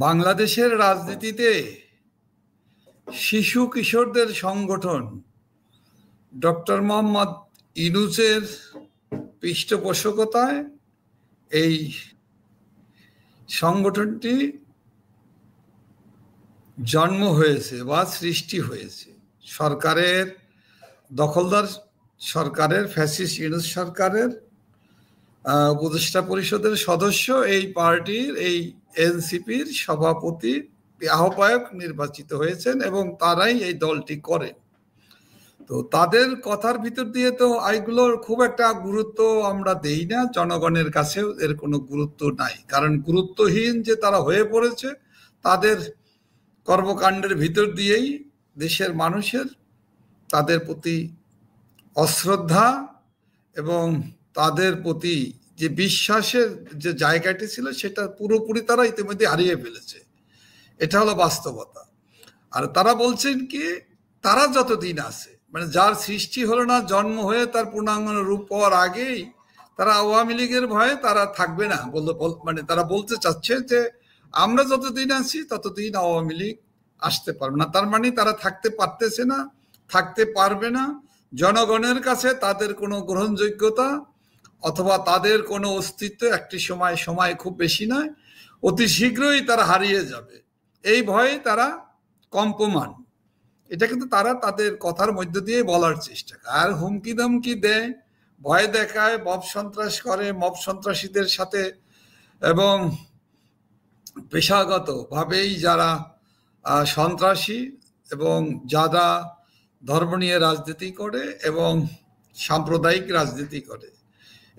বাংলাদেশের রাজনীতিতে শিশু কিশোরদের সংগঠন ডক্টর মোহাম্মদ ইউনূসের পৃষ্ঠপোষকতায় এই সংগঠনটি জন্ম হয়েছে বা সৃষ্টি হয়েছে। সরকারের দখলদার সরকারের ফ্যাসিস্ট ইউনূস সরকারের উপদেষ্টা পরিষদের সদস্য এই পার্টির এই এনসিপির সভাপতি আহ্বায়ক নির্বাচিত হয়েছেন এবং তারাই এই দলটি করেন। তো তাদের কথার ভিতর দিয়ে তো এইগুলোর খুব একটা গুরুত্ব আমরা দেই না, জনগণের কাছেও এর কোনো গুরুত্ব নাই, কারণ গুরুত্বহীন যে তারা হয়ে পড়েছে তাদের কর্মকাণ্ডের ভিতর দিয়েই দেশের মানুষের তাদের প্রতি অশ্রদ্ধা এবং তাদের প্রতি যে বিশ্বাসের যে জায়গাটি ছিল সেটা পুরোপুরি তারা ইতিমধ্যে হারিয়ে ফেলেছে। এটা হলো বাস্তবতা। আর তারা বলছেন কি, তারা যতদিন আছে, মানে যার সৃষ্টি হলো না, জন্ম হয়ে তার পূর্ণাঙ্গ রূপ পাওয়ার আগেই তারা আওয়ামী লীগের ভয়ে তারা থাকবে না, মানে তারা বলতে চাচ্ছে যে আমরা যতদিন আছি ততদিন আওয়ামী লীগ আসতে পারবে না। তার মানে তারা থাকতে পারতেছে না, থাকতে পারবে না। জনগণের কাছে তাদের কোনো গ্রহণযোগ্যতা অথবা তাদের কোনো অস্তিত্ব একটি সময় খুব বেশি নয়, অতি শীঘ্রই তারা হারিয়ে যাবে, এই ভয়ে তারা কম্পমান। এটা কিন্তু তারা তাদের কথার মধ্য দিয়ে বলার চেষ্টা করে। আর হুমকি ধমকি দেয়, ভয় দেখায়, মব সন্ত্রাস করে, মব সন্ত্রাসীদের সাথে এবং পেশাগত ভাবেই যারা সন্ত্রাসী এবং যারা ধর্ম নিয়ে রাজনীতি করে এবং সাম্প্রদায়িক রাজনীতি করে,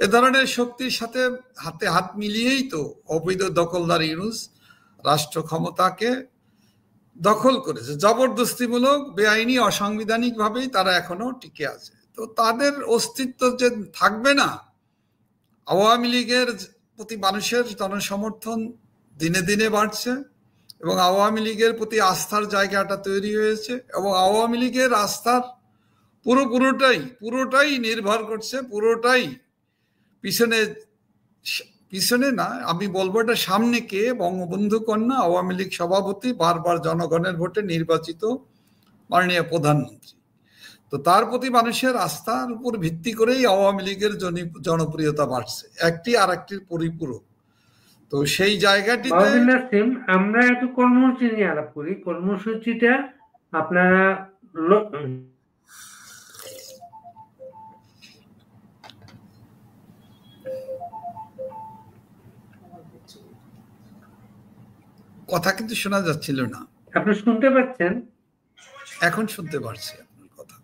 এ ধরনের শক্তির সাথে হাতে হাত মিলিয়েই তো অবৈধ দখলদার ইউনূস রাষ্ট্র ক্ষমতাকে দখল করেছে। জবরদস্তিমূলক, বেআইনি, অসাংবিধানিক ভাবেই তারা এখনো টিকে আছে। তো তাদের অস্তিত্ব যে থাকবে না, আওয়ামী লীগের প্রতি মানুষের জনসমর্থন দিনে দিনে বাড়ছে এবং আওয়ামী লীগের প্রতি আস্থার জায়গাটা তৈরি হয়েছে এবং আওয়ামী লীগের আস্থার পুরোটাই নির্ভর করছে, পুরোটাই পিছনে না, আমি বলবো এটা সামনে কে, বঙ্গবন্ধু কন্যা আওয়ামী লীগ সভাপতি, বারবার জনগণের ভোটে নির্বাচিত মাননীয় প্রধানমন্ত্রী। তো তার প্রতি মানুষের আস্থার উপর ভিত্তি করেই আওয়ামী লীগের জনপ্রিয়তা বাড়ছে, একটি আর একটির পরিপূরক। তো সেই জায়গাটিতে আমরা এত কর্মসূচি নিয়ে আলাপ করি, কর্মসূচিটা আপনারা কথা কিন্তু শোনা যাচ্ছিল না। আপনি শুনতে পাচ্ছেন? এখন শুনতে পারছি আপনার কথা।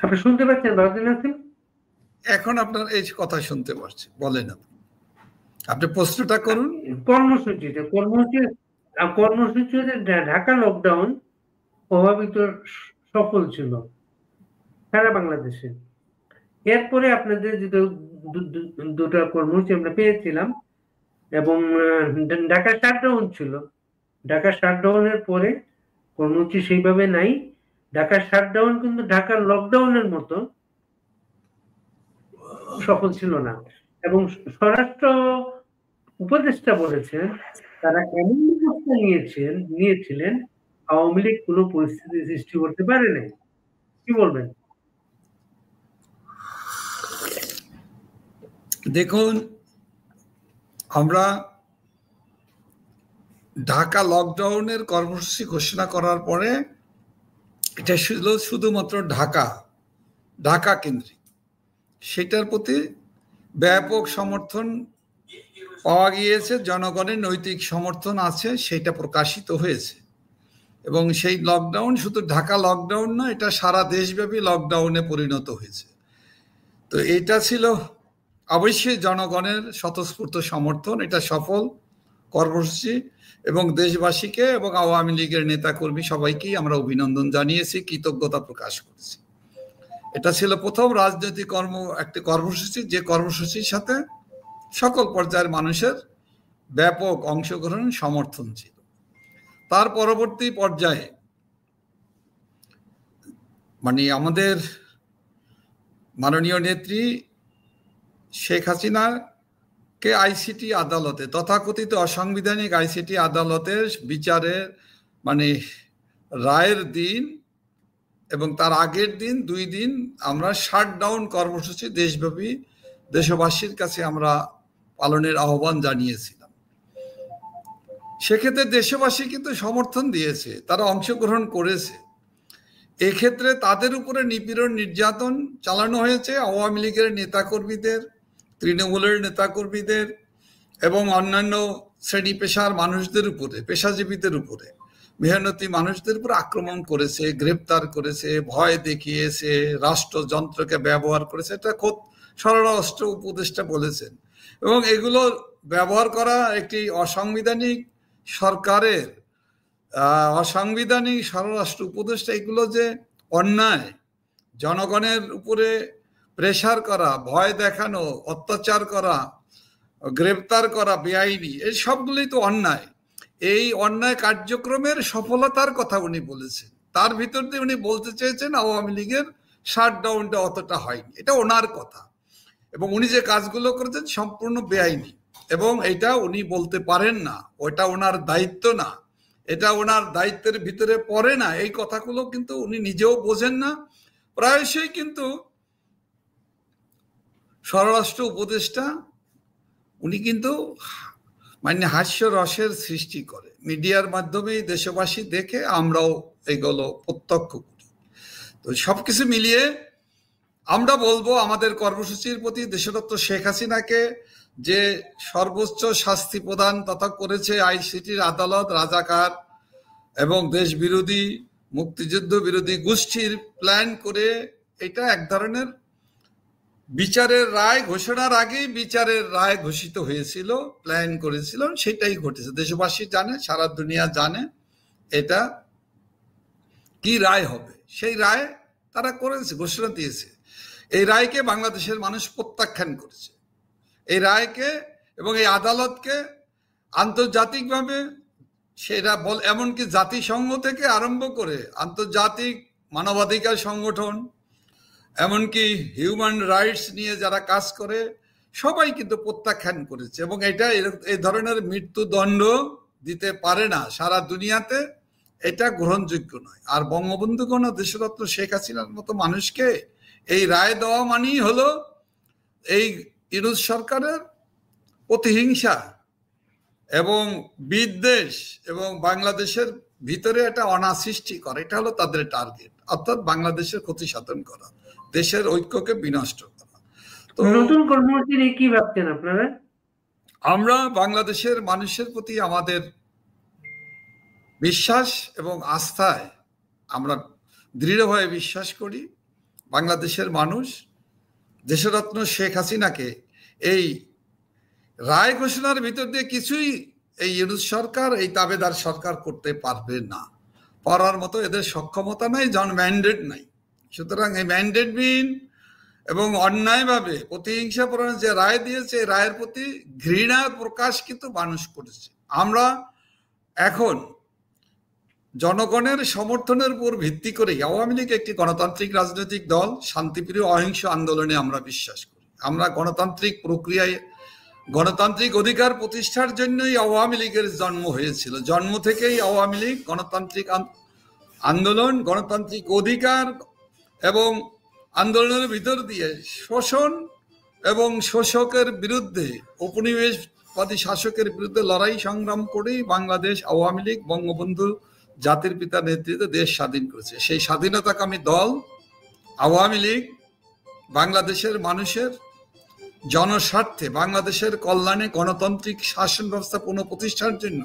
আপনি শুনতে পাচ্ছেন বারুদ্দিন নাসিম? এখন আপনার এই কথা শুনতে পাচ্ছি, বলেন আপনি প্রশ্নটা করুন। কর্মসূচি ঢাকা লকডাউন প্রভাবিত সফল ছিল সারা বাংলাদেশে। এরপরে আপনাদের যে দুটো কর্মসূচি আমরা পেয়েছিলাম এবং ঢাকা শাটডাউন ছিল। ঢাকা শাটডাউনের পরে কর্মসূচি সেইভাবে নাই। ঢাকা শাটডাউন কিন্তু ঢাকা লকডাউনের মতো সফল ছিল না এবং স্বরাষ্ট্র উপদেষ্টা বলেছেন তারা এমন ব্যবস্থা নিয়েছিলেন আওয়ামী লীগ কোনো পরিস্থিতি সৃষ্টি করতে পারে নাই। কি বলবেন? দেখুন, আমরা ঢাকা লকডাউনের কর্মসূচি ঘোষণা করার পরে এটা ছিল শুধুমাত্র ঢাকা কেন্দ্রিক, সেটার প্রতি ব্যাপক সমর্থন পাওয়া গিয়েছে, জনগণের নৈতিক সমর্থন আছে, সেটা প্রকাশিত হয়েছে এবং সেই লকডাউন শুধু ঢাকা লকডাউন না, এটা সারা দেশব্যাপী লকডাউনে পরিণত হয়েছে। তো এটা ছিল অবশ্যই জনগণের স্বতঃস্ফূর্ত সমর্থন, এটা সফল কর্মসূচি এবং দেশবাসীকে এবং আওয়ামী লীগের নেতাকর্মী সবাইকেই আমরা অভিনন্দন জানিয়েছি, কৃতজ্ঞতা প্রকাশ করছি। এটা ছিল প্রথম রাজনৈতিক একটি কর্মসূচি, যে কর্মসূচির সাথে সকল পর্যায়ের মানুষের ব্যাপক অংশগ্রহণ সমর্থন ছিল। তার পরবর্তী পর্যায়ে মানে আমাদের মাননীয় নেত্রী শেখ হাসিনাকে আইসিটি আদালতে, তথাকথিত অসাংবিধানিক আইসিটি আদালতের বিচারের মানে রায়ের দিন এবং তার আগের দিন 2 দিন আমরা শাটডাউন কর্মসূচি দেশব্যাপী দেশবাসীর কাছে আমরা পালনের আহ্বান জানিয়েছিলাম। সেক্ষেত্রে দেশবাসী কিন্তু সমর্থন দিয়েছে, তারা অংশগ্রহণ করেছে। এক্ষেত্রে তাদের উপরে নিপীড়ন নির্যাতন চালানো হয়েছে আওয়ামী লীগের নেতাকর্মীদের, তৃণমূলের নেতাকর্মীদের এবং অন্যান্য শ্রেণী পেশার মানুষদের উপরে, পেশাজীবীদের উপরে, মেহনতি মানুষদের উপর আক্রমণ করেছে, গ্রেপ্তার করেছে, ভয় দেখিয়েছে, রাষ্ট্রযন্ত্রকে ব্যবহার করেছে। এটা খোদ স্বরাষ্ট্র উপদেষ্টা বলেছেন। এবং এগুলো ব্যবহার করা একটি অসাংবিধানিক সরকারের অসাংবিধানিক স্বরাষ্ট্র উপদেষ্টা, এগুলো যে অন্যায়, জনগণের উপরে প্রেসার করা, ভয় দেখানো, অত্যাচার করা, গ্রেপ্তার করা বেআইনি, এই সবগুলোই তো অন্যায়। এই অন্যায় কার্যক্রমের সফলতার কথা উনি বলেছেন। তার ভিতর দিয়ে উনি বলতে চেয়েছেন আওয়ামী লীগের শাটডাউনটা অতটা হয়নি, এটা ওনার কথা। এবং উনি যে কাজগুলো করেছেন সম্পূর্ণ বেআইনি, এবং এটা উনি বলতে পারেন না, ওটা ওনার দায়িত্ব না, এটা ওনার দায়িত্বের ভিতরে পড়ে না। এই কথাগুলো কিন্তু উনি নিজেও বোঝেন না। প্রায়শই কিন্তু স্বরাষ্ট্র উপদেষ্টা উনি কিন্তু মানে হাস্যরসের সৃষ্টি করে, মিডিয়ার মাধ্যমে দেশবাসী দেখে, আমরাও এগুলো প্রত্যক্ষ করি। তো সবকিছু মিলিয়ে আমরা বলবো আমাদের কর্মসূচির প্রতি দেশরত্ন শেখ হাসিনাকে যে সর্বোচ্চ শাস্তি প্রদান তথা করেছে আইসিটির আদালত, রাজাকার এবং দেশ বিরোধী, মুক্তিযুদ্ধ বিরোধী গোষ্ঠীর প্ল্যান করে, এটা এক ধরনের বিচারের রায় ঘোষণার আগেই বিচারের রায় ঘোষিত হয়েছিল, প্ল্যান করেছিল, সেটাই ঘটেছে। দেশবাসী জানে, সারা দুনিয়া জানে এটা কি রায় হবে। সেই রায় তারা করেছে, ঘোষণা দিয়েছে। এই রায়কে বাংলাদেশের মানুষ প্রত্যাখ্যান করেছে। এই রায়কে এবং এই আদালতকে আন্তর্জাতিকভাবে সেটা এমনকি জাতিসংঘ থেকে আরম্ভ করে আন্তর্জাতিক মানবাধিকার সংগঠন, এমনকি হিউম্যান রাইটস নিয়ে যারা কাজ করে, সবাই কিন্তু প্রত্যাখ্যান করেছে। এবং এটা এই ধরনের মৃত্যুদণ্ড দিতে পারে না সারা দুনিয়াতে, এটা গ্রহণযোগ্য নয়। আর বঙ্গবন্ধুগণ দেশরত্ন শেখ হাসিনার মতো মানুষকে এই রায় দেওয়া মানেই হলো এই ইউনূস সরকারের প্রতিহিংসা এবং বিদ্বেষ এবং বাংলাদেশের ভিতরে একটা অনাসৃষ্টি করে। এটা হলো তাদের টার্গেট, অর্থাৎ বাংলাদেশের ক্ষতি সাধন করা, দেশের ঐক্যকে বিনষ্ট করা। তো নতুন কর্মসূচি নিয়ে কি ভাবছেন আপনারা? আমরা বাংলাদেশের মানুষের প্রতি আমাদের বিশ্বাস এবং আস্থায় আমরা দৃঢ়ভাবে বিশ্বাস করি। বাংলাদেশের মানুষ দেশরত্ন শেখ হাসিনাকে এই রায় ঘোষণার ভিতর দিয়ে কিছুই এই ইউনূস সরকার, এই তাবেদার সরকার করতে পারবে না, পারার মতো এদের সক্ষমতা নাই, ম্যান্ডেট নাই। সুতরাং এই ম্যান্ডেটবিহীন এবং অন্যায়ভাবে প্রতিহিংসাপূর্ণ যে রায় দিয়েছে, এই রায়ের প্রতি ঘৃণা প্রকাশ কিন্তু মানুষ করেছে। আমরা এখন জনগণের সমর্থনের উপর ভিত্তি করে, আওয়ামী লীগ একটি গণতান্ত্রিক রাজনৈতিক দল, শান্তিপ্রিয় অহিংস আন্দোলনে আমরা বিশ্বাস করি। আমরা গণতান্ত্রিক প্রক্রিয়ায় গণতান্ত্রিক অধিকার প্রতিষ্ঠার জন্যই আওয়ামী লীগের জন্ম হয়েছিল। জন্ম থেকেই আওয়ামী লীগ গণতান্ত্রিক আন্দোলন, গণতান্ত্রিক অধিকার এবং আন্দোলনের ভিতর দিয়ে শোষণ এবং শোষকের বিরুদ্ধে, উপনিবেশবাদী শাসকের বিরুদ্ধে লড়াই সংগ্রাম করেই বাংলাদেশ আওয়ামী লীগ বঙ্গবন্ধু জাতির পিতার নেতৃত্বে দেশ স্বাধীন করেছে। সেই স্বাধীনতাকামী দল আওয়ামী লীগ বাংলাদেশের মানুষের জনস্বার্থে, বাংলাদেশের কল্যাণে গণতান্ত্রিক শাসন ব্যবস্থা পুনঃপ্রতিষ্ঠার জন্য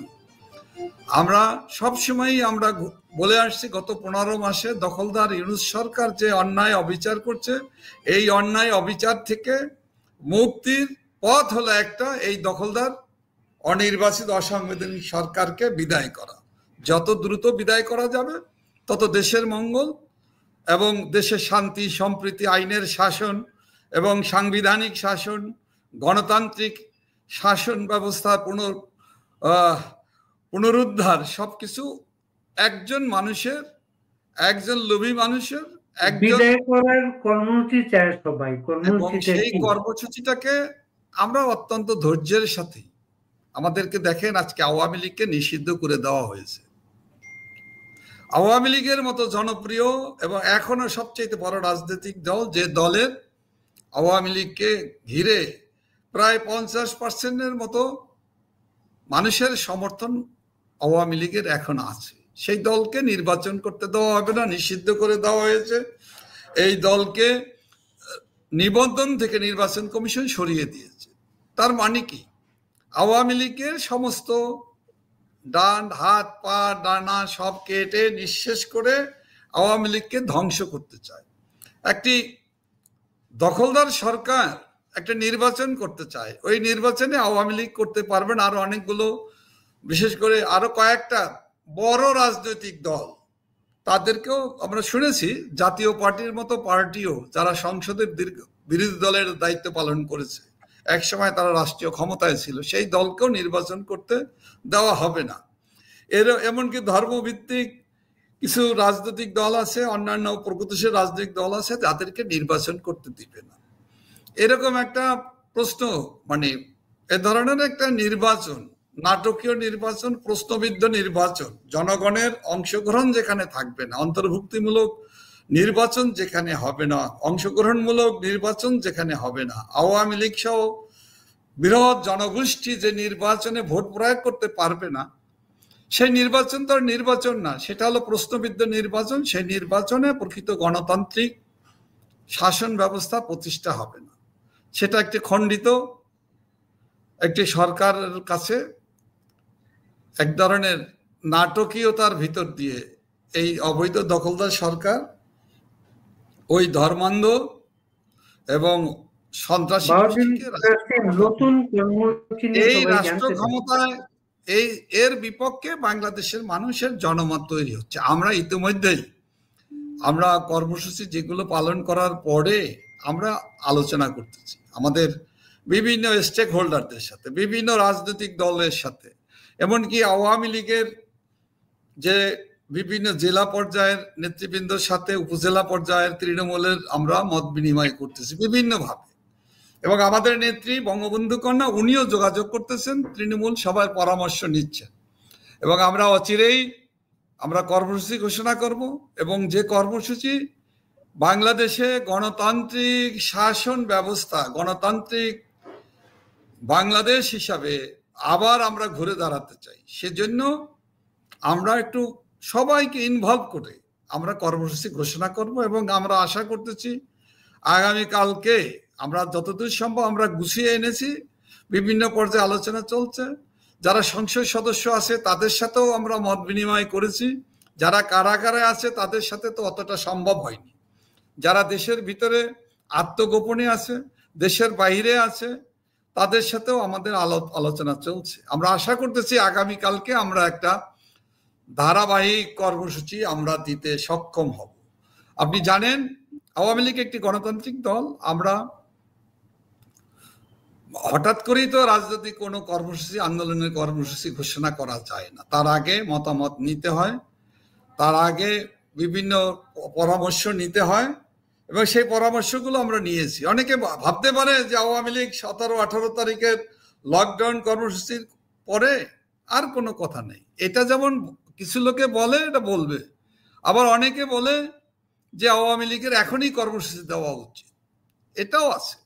আমরা সবসময়ই আমরা বলে আসছি, গত 15 মাসে দখলদার ইউনূস সরকার যে অন্যায় অবিচার করছে, এই অন্যায় অবিচার থেকে মুক্তির পথ হলো একটা, এই দখলদার অনির্বাচিত অসাংবিধানিক সরকারকে বিদায় করা। যত দ্রুত বিদায় করা যাবে তত দেশের মঙ্গল এবং দেশের শান্তি, সম্প্রীতি, আইনের শাসন এবং সাংবিধানিক শাসন, গণতান্ত্রিক শাসন ব্যবস্থা পুনরুদ্ধার সবকিছু একজন মানুষের, একজন লোভী মানুষের, বিদায় করার কর্মসূচি চায় সবাই। এবং সেই কর্মসূচিটাকে আমরা অত্যন্ত ধৈর্যের সাথে, আমাদেরকে দেখেন আজকে আওয়ামী লীগকে নিষিদ্ধ করে দেওয়া হয়েছে। আওয়ামী লীগের মতো জনপ্রিয় এবং এখনো সবচেয়ে বড় রাজনৈতিক দল, যে দলের আওয়ামী লীগকে ঘিরে প্রায় 50% মতো মানুষের সমর্থন আওয়ামী লীগের এখন আছে, সেই দলকে নির্বাচন করতে দেওয়া হবে না, নিষিদ্ধ করে দেওয়া হয়েছে। এই দলকে নিবন্ধন থেকে নির্বাচন কমিশন সরিয়ে দিয়েছে। তার মানে কি, আওয়ামী লীগের সমস্ত ডান হাত পা ডানা সব কেটে নিঃশেষ করে আওয়ামী লীগকে ধ্বংস করতে চায়। একটি দখলদার সরকার একটা নির্বাচন করতে চায়, ওই নির্বাচনে আওয়ামী লীগ করতে পারবে না। আরো অনেকগুলো, বিশেষ করে আরো কয়েকটা বড় রাজনৈতিক দল, তাদেরকেও আমরা শুনেছি, জাতীয় পার্টির মতো পার্টিও যারা সংসদের বিরোধী দলের দায়িত্ব পালন করেছে, একসময় তারা রাষ্ট্রীয় ক্ষমতায় ছিল, সেই দলকেও নির্বাচন করতে দেওয়া হবে না। এমনকি ধর্মভিত্তিক কিছু রাজনৈতিক দল আছে, অন্যান্য প্রগতিশীল রাজনৈতিক দল আছে, যাদেরকে নির্বাচন করতে দিবে না। এরকম একটা প্রশ্ন, মানে এ ধরনের একটা নির্বাচন, নাটকীয় নির্বাচন, প্রশ্নবিদ্ধ নির্বাচন, জনগণের অংশগ্রহণ যেখানে থাকবে না, অন্তর্ভুক্তিমূলক নির্বাচন যেখানে হবে না, অংশগ্রহণমূলক নির্বাচন যেখানে হবে না, আওয়ামী লীগ সহ বৃহৎ জনগোষ্ঠী যে নির্বাচনে ভোট প্রয়োগ করতে পারবে না, সেই নির্বাচন তো আর নির্বাচন না, সেটা হলো প্রশ্নবিদ্ধ নির্বাচন। সেই নির্বাচনে প্রকৃত গণতান্ত্রিক শাসন ব্যবস্থা প্রতিষ্ঠা হবে না। সেটা একটি খণ্ডিত একটি সরকারের কাছে এক ধরনের নাটকীয়তার ভিতর দিয়ে এই অবৈধ দখলদার সরকার ওই ধর্মান্ধ এবং সন্ত্রাসী এই রাষ্ট্র ক্ষমতায় এর বিপক্ষে বাংলাদেশের মানুষের জনমত তৈরি হচ্ছে। আমরা ইতিমধ্যেই আমরা কর্মসূচি যেগুলো পালন করার পরে আমরা আলোচনা করতেছি আমাদের বিভিন্ন স্টেক হোল্ডারদের সাথে, বিভিন্ন রাজনৈতিক দলের সাথে, এমনকি আওয়ামী লীগের যে বিভিন্ন জেলা পর্যায়ের নেতৃবৃন্দের সাথে, উপজেলা পর্যায়ের তৃণমূলের আমরা মত বিনিময় করতেছি বিভিন্নভাবে। এবং আমাদের নেত্রী বঙ্গবন্ধু কন্যা উনিও যোগাযোগ করতেছেন, তৃণমূল সবাই পরামর্শ নিচ্ছেন। এবং আমরা অচিরেই আমরা কর্মসূচি ঘোষণা করব, এবং যে কর্মসূচি বাংলাদেশে গণতান্ত্রিক শাসন ব্যবস্থা, গণতান্ত্রিক বাংলাদেশ হিসাবে আবার আমরা ঘুরে দাঁড়াতে চাই, সেজন্য আমরা একটু সবাইকে ইনভলভ করে আমরা কর্মসূচি ঘোষণা করব। এবং আমরা আশা করতেছি আগামীকালকে আমরা যতদূর সম্ভব আমরা গুছিয়ে এনেছি, বিভিন্ন পর্যায়ে আলোচনা চলছে, যারা সংসদ সদস্য আছে তাদের সাথেও আমরা মত বিনিময় করেছি, যারা কারাগারে আছে তাদের সাথে তো অতটা সম্ভব হয়নি, যারা দেশের ভিতরে আত্মগোপনে আছে, দেশের বাইরে আছে, তাদের সাথেও আমাদের আলোচনা চলছে। আমরা আশা করতেছি আগামীকালকে আমরা একটা ধারাবাহিক কর্মসূচি আমরা দিতে সক্ষম হব। আপনি জানেন আওয়ামী লীগ একটি গণতান্ত্রিক দল, আমরা হঠাৎ করেই তো রাজনৈতিক কোনো কর্মসূচি, আন্দোলনের কর্মসূচি ঘোষণা করা যায় না, তার আগে মতামত নিতে হয়, তার আগে বিভিন্ন পরামর্শ নিতে হয়, এবং সেই পরামর্শগুলো আমরা নিয়েছি। অনেকে ভাবতে পারে যে আওয়ামী লীগ 17-18 তারিখের লকডাউন কর্মসূচির পরে আর কোনো কথা নেই, এটা যেমন কিছু লোকে বলে, এটা বলবে, আবার অনেকে বলে যে আওয়ামী লীগের এখনই কর্মসূচি দেওয়া উচিত, এটাও আছে।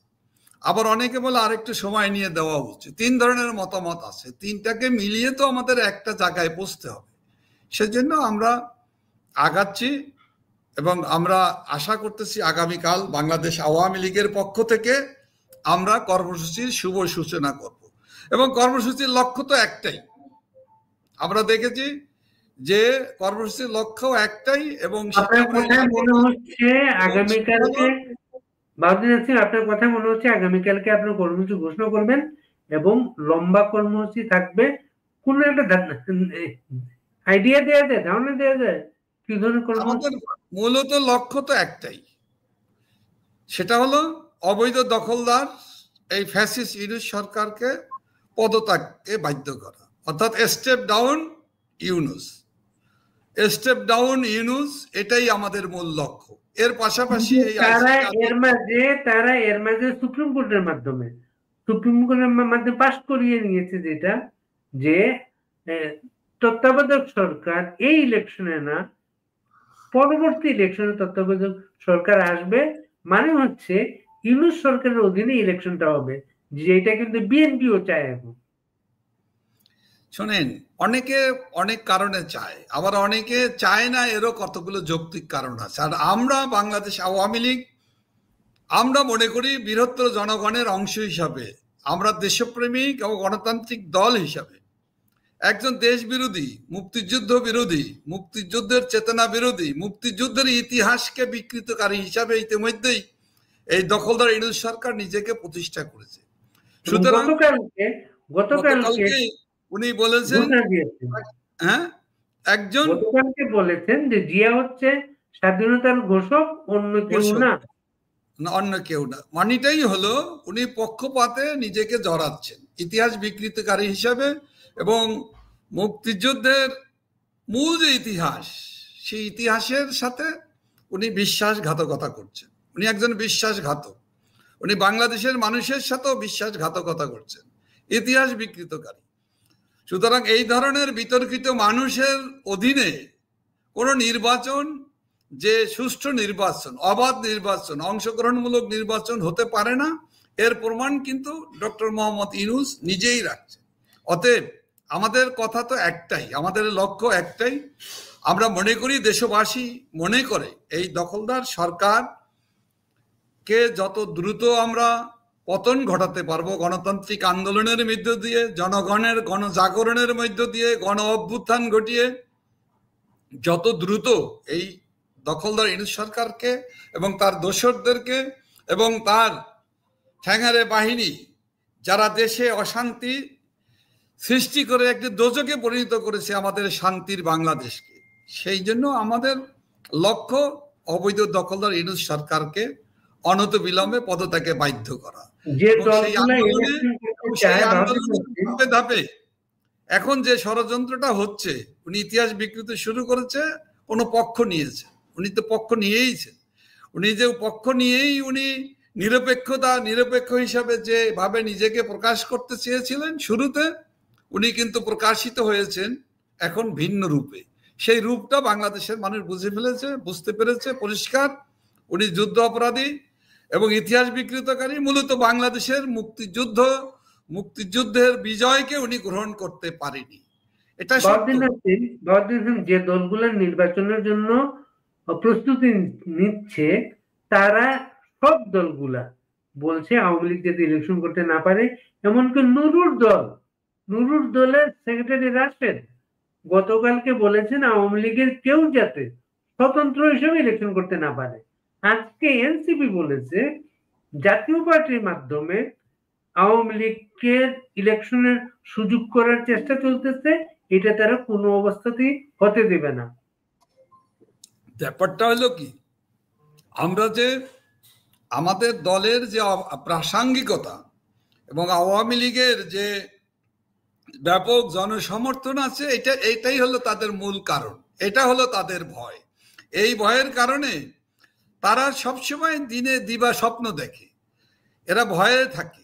আবার অনেকে বলে আরেকটু সময় নিয়ে দেওয়া উচিত। 3 ধরনের মতামত আছে, তিনটাকে মিলিয়ে তো আমাদের একটা জায়গায় পৌঁছতে হবে। সেজন্য আমরা আগাচ্ছি এবং আমরা আশা করতেছি আগামীকাল বাংলাদেশ আওয়ামী লীগের পক্ষ থেকে আমরা কর্মসূচির শুভ সূচনা করব। এবং কর্মসূচির লক্ষ্য তো একটাই, আমরা দেখেছি যে কর্মসূচির লক্ষ্য একটাই। এবং আপনার কথা মনে হচ্ছে আগামীকালকে, আপনার কথা মনে হচ্ছে আগামীকালকে আপনার কর্মসূচি ঘোষণা করবেন এবং লম্বা কর্মসূচি থাকবে। কোন একটা আইডিয়া দেওয়া যায়, ধারণা দেওয়া যায় কি ধরনের কর্মসূচি? মূলত লক্ষ্য তো একটাই, সেটা হলো অবৈধ দখলদার এই ফ্যাসিস্ট ইউনিট সরকারকে পদত্যাগকে বাধ্য করা। অর্থাৎ step down Yunus, step down Yunus, এটাই আমাদের মূল লক্ষ্য। এর পাশাপাশি তারা এর মাঝে সুপ্রিম কোর্টের মাধ্যমে পাশ করিয়ে নিয়েছে যেটা, যে তত্ত্বাবধায়ক সরকার এই ইলেকশনে না, পরবর্তী ইলেকশনে তত্ত্বাবধায়ক সরকার আসবে, মানে হচ্ছে ইউনূস সরকারের অধীনে ইলেকশনটা হবে, যেটা কিন্তু বিএনপিও চায় এখন। শোনেন, অনেকে অনেক কারণে চায়, আবার অনেকে চায় না, এরও কতগুলো যৌক্তিক কারণ আছে। আর আমরা বাংলাদেশ আওয়ামী লীগ, আমরা মনে করি বৃহত্তর জনগণের অংশ হিসাবে, আমরা দেশপ্রেমিক এবং গণতান্ত্রিক দল হিসাবে একজন দেশ বিরোধী, মুক্তিযুদ্ধ বিরোধী, মুক্তিযুদ্ধের চেতনা বিরোধী, মুক্তিযুদ্ধের ইতিহাসকে বিকৃতকারী হিসাবে ইতিমধ্যেই এই দখলদার ইউনূস সরকার নিজেকে প্রতিষ্ঠা করেছে। সুতরাং গতকালকে উনি বলেছেন, হ্যাঁ, একজন গতকালকে বলেছেন যে জিয়া হচ্ছে স্বাধীনতার ঘোষক, অন্য কেউ না, অন্য কেউ না। মানেটাই হলো উনি পক্ষপাতে নিজেকে জড়াচ্ছেন ইতিহাস বিকৃতকারী হিসাবে, এবং মুক্তিযুদ্ধের মূল যে ইতিহাস, সেই ইতিহাসের সাথে উনি বিশ্বাসঘাতকতা করছেন। উনি একজন বিশ্বাসঘাতক, উনি বাংলাদেশের মানুষের সাথেও বিশ্বাসঘাতকতা করছেন, ইতিহাস বিকৃতকারী। সুতরাং এই ধরনের বিতর্কিত মানুষের অধীনে কোনো নির্বাচন, যে সুষ্ঠু নির্বাচন, অবাধ নির্বাচন, অংশগ্রহণমূলক নির্বাচন হতে পারে না, এর প্রমাণ কিন্তু ডক্টর মোহাম্মদ ইউনূস নিজেই রাখছেন। অতএব আমাদের কথা তো একটাই, আমাদের লক্ষ্য একটাই। আমরা মনে করি, দেশবাসী মনে করে, এই দখলদার সরকারকে যত দ্রুত আমরা পতন ঘটাতে পারবো গণতান্ত্রিক আন্দোলনের মধ্য দিয়ে, জনগণের গণজাগরণের মধ্য দিয়ে, গণ অভ্যুত্থান ঘটিয়ে যত দ্রুত এই দখলদার ইউনূস সরকারকে এবং তার দোসরদেরকে এবং তার ঠ্যাঙারে বাহিনী, যারা দেশে অশান্তি সৃষ্টি করে একটি দোজকে পরিণত করেছে আমাদের শান্তির বাংলাদেশকে, সেই জন্য আমাদের লক্ষ্য অবৈধ দখলদার ইউনূস সরকারকে অনতিবিলম্বে পদত্যাগে বাধ্য করা। ধাপে এখন যে ষড়যন্ত্রটা হচ্ছে, উনি ইতিহাস বিকৃতি শুরু করেছে, কোনো পক্ষ নিয়েছে, উনি তো পক্ষ নিয়েইছেন। উনি যে পক্ষ নিয়েই উনি নিরপেক্ষ হিসাবে যেভাবে নিজেকে প্রকাশ করতে চেয়েছিলেন শুরুতে, উনি কিন্তু প্রকাশিত হয়েছেন এখন ভিন্ন রূপে। সেই রূপটা বাংলাদেশের মানুষ বুঝতে পেরেছে পরিষ্কার। উনি যুদ্ধ অপরাধী এবং ইতিহাস বিকৃতকারী, মূলত বাংলাদেশের মুক্তিযুদ্ধের বিজয়কে উনি গ্রহণ করতে পারেনি। এটা যে দলগুলো নির্বাচনের জন্য প্রস্তুতি নিচ্ছে, তারা সব দলগুলা বলছে আওয়ামী লীগ যাতে ইলেকশন করতে না পারে। এমনকি নুরুর দলের সেক্রেটারি রাশেদ গতকালকে বলেছেন আওয়ামী লীগের কেউ যাতে স্বতন্ত্র হিসেবে ইলেকশন করতে না পারে। আজকে এনসিপি বলেছে জাতীয় পার্টির মাধ্যমে আওয়ামী লীগের ইলেকশনের সুযোগ করার চেষ্টা চলতেছে, এটা তারা কোনো অবস্থাতেই হতে দেবে না। ব্যাপারটা হলো কি, আমরা যে আমাদের দলের যে প্রাসঙ্গিকতা এবং আওয়ামী লীগের যে ব্যাপক জনসমর্থন আছে, এটাই হলো তাদের মূল কারণ, এটা হলো তাদের ভয়। এই ভয়ের কারণে তারা সবসময় দিনে দিবা স্বপ্ন দেখে, এরা ভয়ে থাকে,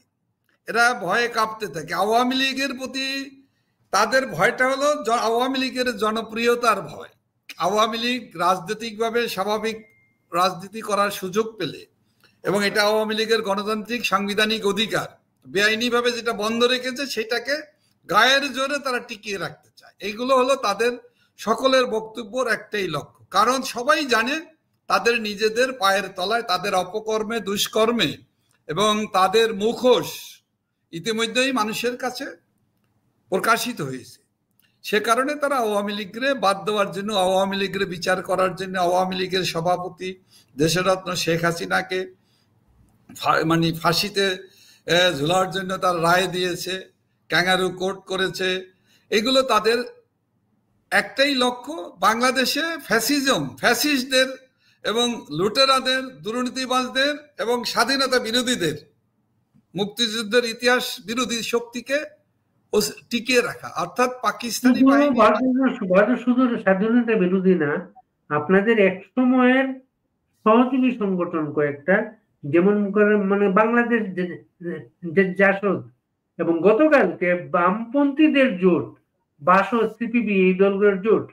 এরা ভয়ে কাঁপতে থাকে। আওয়ামী লীগের প্রতি তাদের ভয়টা হলো আওয়ামী লীগের জনপ্রিয়তার ভয়। আওয়ামী লীগ রাজনৈতিকভাবে স্বাভাবিক রাজনীতি করার সুযোগ পেলে, এবং এটা আওয়ামী লীগের গণতান্ত্রিক সাংবিধানিক অধিকার, বেআইনিভাবে যেটা বন্ধ রেখেছে সেটাকে গায়ের জোরে তারা টিকিয়ে রাখতে চায়। এইগুলো হলো তাদের সকলের বক্তব্যর একটাই লক্ষ্য। কারণ সবাই জানে তাদের নিজেদের পায়ের তলায় তাদের অপকর্মে, দুষ্কর্মে এবং তাদের মুখোশ ইতিমধ্যেই মানুষের কাছে প্রকাশিত হয়েছে। সে কারণে তারা আওয়ামী লীগরে বাদ দেওয়ার জন্য, আওয়ামী লীগের বিচার করার জন্য, আওয়ামী লীগের সভাপতি দেশরত্ন শেখ হাসিনাকে ফাঁসিতে ঝুলার জন্য তার রায় দিয়েছে, ক্যাঙ্গারু কোর্ট করেছে। এগুলো তাদের একটাই লক্ষ্য, বাংলাদেশে ফ্যাসিস্টদের এবং লুটেরাদের, দুর্নীতিবাজদের এবং স্বাধীনতা বিরোধীদের, মুক্তিযুদ্ধের ইতিহাস বিরোধী শক্তিকে টিকিয়ে রাখা, অর্থাৎ পাকিস্তানি বাহিনী শুধু স্বাধীনতা বিরোধী না, আপনাদের এক সময়ের সহযোগী সংগঠন কয়েকটা, যেমন মানে বাংলাদেশ জাসদ এবং গতকালকে বামপন্থীদের জোট, বাসদ, সিপিবি, এই দলগুলোর জোট,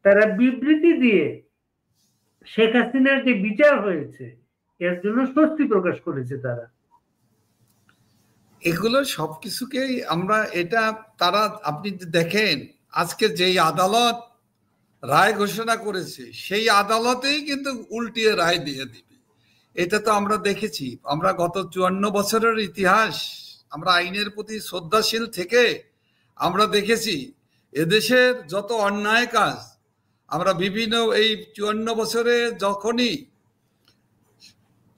তারা বিবৃতি দিয়ে শেখ হাসিনার যে বিচার হয়েছে এর জন্য স্বস্তি প্রকাশ করেছে তারা। এগুলো সবকিছুকেই আমরা তারা আপনি দেখেন আজকে যেই আদালত রায় ঘোষণা করেছে সেই আদালতেই কিন্তু উল্টিয়ে রায় দিয়ে দিবে। এটা তো আমরা দেখেছি। আমরা গত 54 বছরের ইতিহাস, আমরা আইনের প্রতি শ্রদ্ধাশীল থেকে আমরা দেখেছি এদেশের যত অন্যায় কাজ, আমরা বিভিন্ন এই 54 বছরে যখনই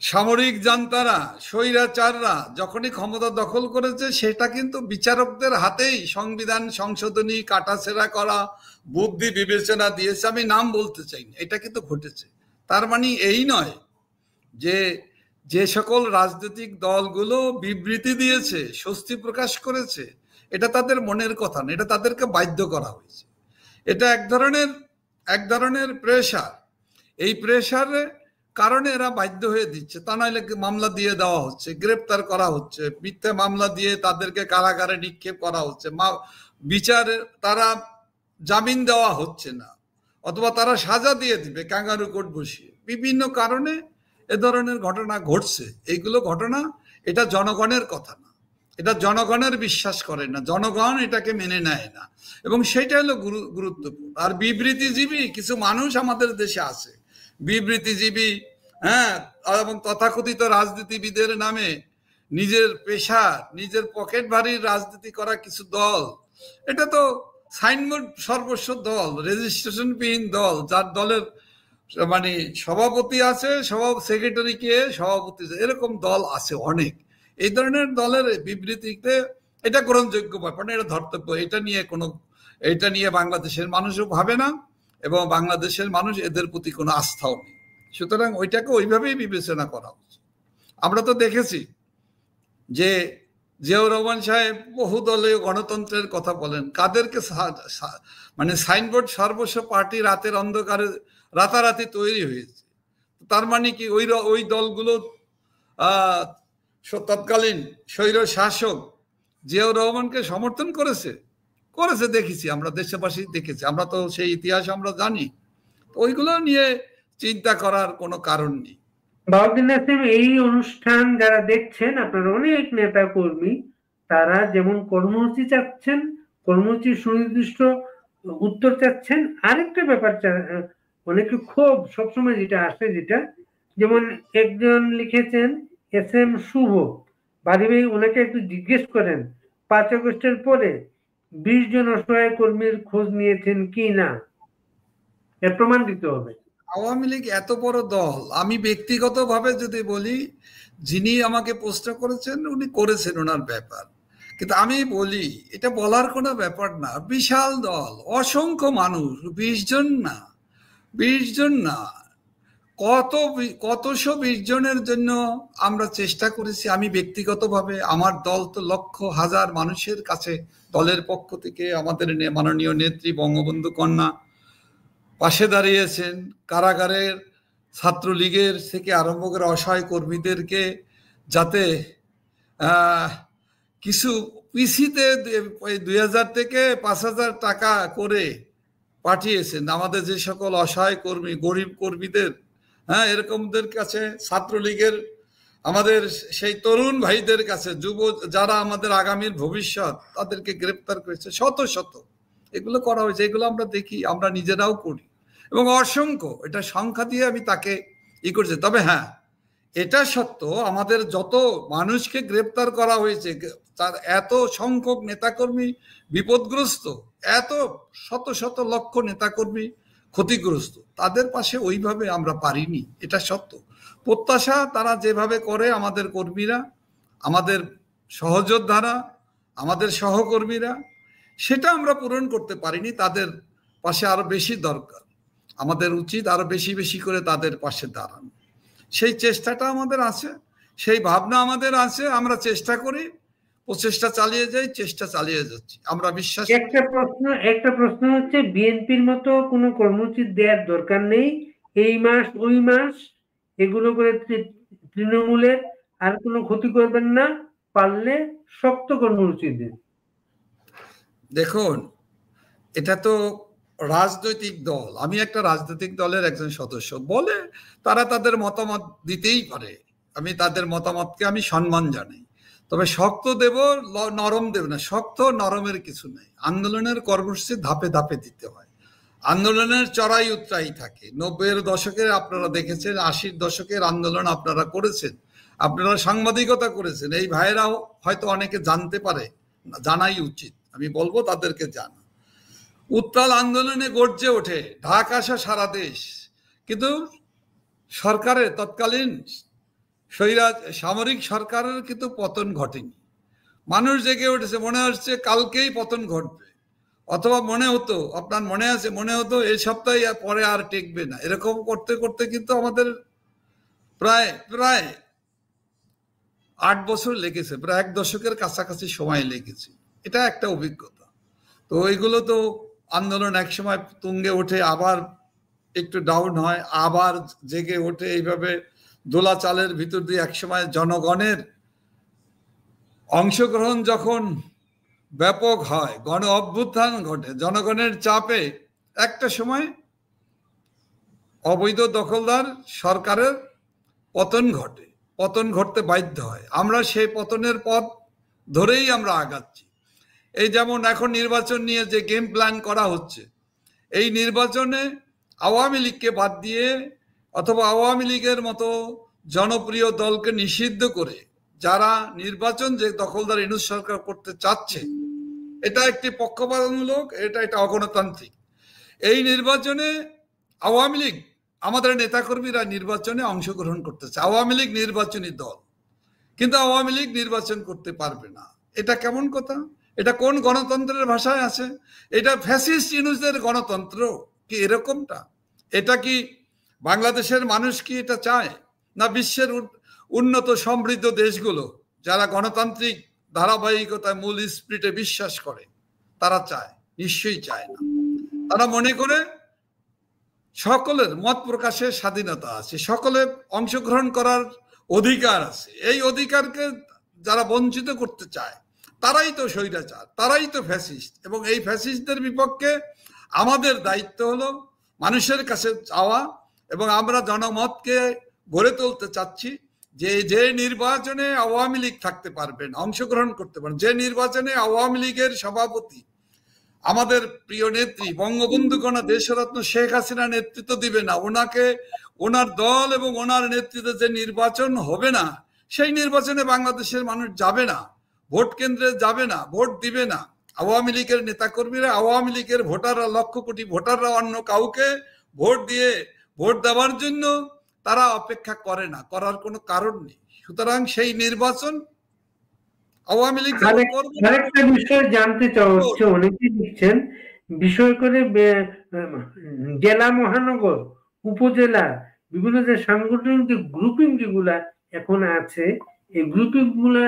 সামরিক জান্তারা, স্বৈরাচাররা যখনই ক্ষমতা দখল করেছে, সেটা কিন্তু বিচারকদের হাতেই সংবিধান সংশোধনী, কাটাছেঁড়া করা, বুদ্ধি বিবেচনা দিয়েছে। আমি নাম বলতে চাই না, এটা কিন্তু ঘটেছে। তার মানে এই নয় যে সকল রাজনৈতিক দলগুলো বিবৃতি দিয়েছে, স্বস্তি প্রকাশ করেছে, এটা তাদের মনের কথা না, এটা তাদেরকে বাধ্য করা হয়েছে। এটা এক ধরনের প্রেশার। এই প্রেশারে কারণে এরা বাধ্য হয়ে দিচ্ছে, তা নাহলে মামলা দিয়ে দেওয়া হচ্ছে, গ্রেপ্তার করা হচ্ছে, মিথ্যে মামলা দিয়ে তাদেরকে কারাগারে নিক্ষেপ করা হচ্ছে, বিচারে তারা জামিন দেওয়া হচ্ছে না, অথবা তারা সাজা দিয়ে দিবে ক্যাঙ্গারু কোর্ট বসিয়ে। বিভিন্ন কারণে এ ধরনের ঘটনা ঘটছে। এইগুলো ঘটনা, এটা জনগণের কথা না, এটা জনগণের বিশ্বাস করে না, জনগণ এটাকে মেনে নেয় না, এবং সেটা হলো গুরুত্বপূর্ণ। আর বিবৃতিজীবী কিছু মানুষ আমাদের দেশে আছে, বিবৃতিজীবী, হ্যাঁ, এবং তথাকথিত রাজনীতিবিদের নামে নিজের পেশা, নিজের পকেট ভারীর রাজনীতি করা কিছু দল। এটা তো সাইনবোর্ড সর্বস্ব দল, রেজিস্ট্রেশনবিহীন দল, যার দলের মানে সভাপতি আছে, সেক্রেটারি কে, সভাপতি, এরকম দল আছে অনেক। এই ধরনের দলের বিবৃতিতে এটা গ্রহণযোগ্য ব্যাপার না, এটা ধর্তব্য। এটা নিয়ে বাংলাদেশের মানুষও ভাবে না, এবং বাংলাদেশের মানুষ এদের প্রতি কোনো আস্থাও নেই। সুতরাং ওইটাকে ওইভাবেই বিবেচনা করা উচিত। আমরা তো দেখেছি যে জিয়াউর রহমান সাহেব বহুদলীয় গণতন্ত্রের কথা বলেন, কাদেরকে মানে সাইনবোর্ড সর্বস্ব পার্টি রাতের অন্ধকারে রাতারাতি তৈরি হয়েছে। তার মানে কি ওই দলগুলো তৎকালীন স্বৈর শাসক জিয়াউর রহমানকে সমর্থন করেছে? দেখেছি আমরা, দেশবাসী দেখেছি, আমরা তো সেই ইতিহাস আমরা জানি। ওইগুলো নিয়ে চিন্তা করার কোনো কারণ নেই। বাউদ্দিন নাসিম, এই অনুষ্ঠান যারা দেখছেন, আপনার অনেক নেতা কর্মী, তারা যেমন কর্মসূচি চাচ্ছেন, কর্মসূচির সুনির্দিষ্ট উত্তর চাচ্ছেন। আরেকটা ব্যাপার অনেকে ক্ষোভ সবসময় যেটা আসে, যেটা যেমন একজন লিখেছেন SM শুভ বাড়ি, ওনাকে একটু জিজ্ঞেস করেন 5 আগস্টের পরে 20 জন অসহায় কর্মীর খোঁজ নিয়েছেন কি না, এর প্রমাণ দিতে হবে। আওয়ামী লীগ এত বড় দল, আমি ব্যক্তিগতভাবে যদি বলি, যিনি আমাকে প্রশ্ন করেছেন উনি করেছেন ওনার ব্যাপার, কিন্তু আমি বলি এটা বলার কোনো ব্যাপার না। বিশাল দল, অসংখ্য মানুষ, 20 জন না, 20 জন না, কতশো 20 জনের জন্য আমরা চেষ্টা করেছি। আমি ব্যক্তিগতভাবে, আমার দল তো লক্ষ হাজার মানুষের কাছে দলের পক্ষ থেকে আমাদের মাননীয় নেত্রী বঙ্গবন্ধু কন্যা পাশে দাঁড়িয়েছেন। কারাগারের ছাত্রলীগের থেকে আরম্ভ করে অসহায় কর্মীদেরকে যাতে কিছু পিসিতে 2000 থেকে 5000 টাকা করে পাঠিয়েছেন আমাদের যে সকল অসহায় কর্মী, গরিব কর্মীদের, হ্যাঁ, এরকমদের কাছে, ছাত্রলীগের আমাদের সেই তরুণ ভাইদের কাছে, যারা আমাদের আগামীর ভবিষ্যৎ, তাদেরকে গ্রেপ্তার করেছে শত শত। এগুলো করা হয়েছে, এগুলো আমরা দেখি, আমরা নিজেরাও করি, এবং অসংখ্য, এটা সংখ্যা দিয়ে আমি তাকে করছি। তবে হ্যাঁ, এটা সত্য, আমাদের যত মানুষকে গ্রেপ্তার করা হয়েছে, তার এত সংখ্যক নেতাকর্মী বিপদগ্রস্ত, এত শত শত লক্ষ নেতাকর্মী ক্ষতিগ্রস্ত, তাদের পাশে ওইভাবে আমরা পারিনি, এটা সত্য। প্রত্যাশা তারা যেভাবে করে, আমাদের কর্মীরা, আমাদের সহযোদ্ধারা, আমাদের সহকর্মীরা, সেটা আমরা পূরণ করতে পারিনি। তাদের পাশে আরো বেশি দরকার, আমাদের উচিত আরো বেশি বেশি করে তাদের পাশে দাঁড়ানো। সেই চেষ্টাটা আমাদের আছে, সেই ভাবনা আমাদের আছে, আমরা চেষ্টা করি। প্রচেষ্টা চালিয়ে যাই, চেষ্টা চালিয়ে যাচ্ছি। আমরা বিশ্বাস একটা প্রশ্ন হচ্ছে, বিএনপির মতো কোনো কর্মসূচি দেওয়ার দরকার নেই, এই মাস ওই মাস এগুলো করে তৃণমূলের আর কোনো ক্ষতি করবেন না, পারলে শক্ত কর্মসূচি দিন। দেখুন, এটা তো রাজনৈতিক দল, আমি একটা রাজনৈতিক দলের একজন সদস্য বলে তারা তাদের মতামত দিতেই পারে, আমি তাদের মতামতকে আমি সম্মান জানাই। তবে শক্ত দেব, নরম দেব না। শক্ত নরমের কিছু নেই। আন্দোলনের কর্মসূচি ধাপে ধাপে দিতে হয়। আন্দোলনের চড়াই উতরাই থাকে। 90-এর দশকের আপনারা দেখেছেন, 80-র দশকের আন্দোলন আপনারা করেছেন, আপনারা সাংবাদিকতা করেছেন। এই ভাইয়েরাও হয়তো অনেকে জানতে পারে, জানাই উচিত, আমি বলবো তাদেরকে জানা। উত্তাল আন্দোলনে গর্জে ওঠে ঢাক আসা সারা দেশ, কিন্তু সরকারের তৎকালীন সামরিক সরকারের কিন্তু পতন ঘটেনি। মানুষ জেগে উঠেছে, মনে হচ্ছে কালকেই পতন ঘটবে, অথবা মনে হতো, আপনার মনে আছে, মনে হতো এই সপ্তাহে পরে আর টেকবে না। এরকম করতে করতে কিন্তু আমাদের প্রায় 8 বছর লেগেছে, প্রায় 1 দশকের কাছাকাছি সময় লেগেছে। এটা একটা অভিজ্ঞতা। তো ওইগুলো তো আন্দোলন একসময় তুঙ্গে ওঠে, আবার একটু ডাউন হয়, আবার জেগে ওঠে। এইভাবে দোলা চালের ভিতর দিয়ে একসময় জনগণের অংশগ্রহণ যখন ব্যাপক হয়, গণ অভ্যুত্থান ঘটে, জনগণের চাপে একটা সময় অবৈধ দখলদার সরকারের পতন ঘটে, পতন ঘটতে বাধ্য হয়। আমরা সেই পতনের পথ ধরেই আমরা আগাচ্ছি। এই যেমন এখন নির্বাচন নিয়ে যে গেম প্ল্যান করা হচ্ছে, এই নির্বাচনে আওয়ামী লীগকে বাদ দিয়ে অথবা আওয়ামী লীগের মতো জনপ্রিয় দলকে নিষিদ্ধ করে যারা নির্বাচন যে দখলদার ইউনূস সরকার করতে চাচ্ছে, এটা একটি পক্ষপাতমূলক, এটা অগণতান্ত্রিক। এই নির্বাচনে আওয়ামী লীগ, আমাদের নেতাকর্মীরা নির্বাচনে অংশগ্রহণ করতেছে, আওয়ামী লীগ নির্বাচনী দল, কিন্তু আওয়ামী লীগ নির্বাচন করতে পারবে না। এটা কেমন কথা? এটা কোন গণতন্ত্রের ভাষায় আছে? এটা ফ্যাসিস্ট ইউনূসের গণতন্ত্র কি এরকমটা? এটা কি বাংলাদেশের মানুষ কি এটা চায়? না বিশ্বের উন্নত সমৃদ্ধ দেশগুলো যারা গণতান্ত্রিক ধারাবাহিকতায় মূল স্পিরিটে বিশ্বাস করে তারা চায়? নিশ্চয়ই চায় না। তারা মনে করে সকলের মত প্রকাশের স্বাধীনতা আছে, সকলের অংশগ্রহণ করার অধিকার আছে। এই অধিকারকে যারা বঞ্চিত করতে চায় তারাই তো স্বৈরাচার, তারাই তো ফ্যাসিস্ট। এবং এই ফ্যাসিস্টদের বিপক্ষে আমাদের দায়িত্ব হলো মানুষের কাছে যাওয়া, এবং আমরা জনমতকে গড়ে তুলতে চাচ্ছি যে নির্বাচনে আওয়ামী লীগ থাকতে পারবেন, অংশগ্রহণ করতে পারেন, যে নির্বাচনে আওয়ামী লীগের সভাপতি আমাদের প্রিয় নেত্রী বঙ্গবন্ধু কন্যা দেশরত্ন শেখ হাসিনা নেতৃত্ব দিবে না, ওনার দল এবং ওনার নেতৃত্বে যে নির্বাচন হবে না, সেই নির্বাচনে বাংলাদেশের মানুষ যাবে না, ভোট কেন্দ্রে যাবে না, ভোট দিবে না। আওয়ামী লীগের নেতাকর্মীরা, আওয়ামী লীগের ভোটাররা, লক্ষ কোটি ভোটাররা অন্য কাউকে ভোট দেওয়ার জন্য তারা অপেক্ষা করে না, করার কোনো কারণ নেই। সুতরাং সেই নির্বাচন আওয়ামী লীগ আরেকটা বিষয় জানতে চাওয়া হচ্ছে, অনেকেই লিখছেন বিষয় করে জেলা, মহানগর, উপজেলা বিভিন্ন যে সাংগঠনিক যে গ্রুপিং যেগুলা এখন আছে, এই গ্রুপিং গুলা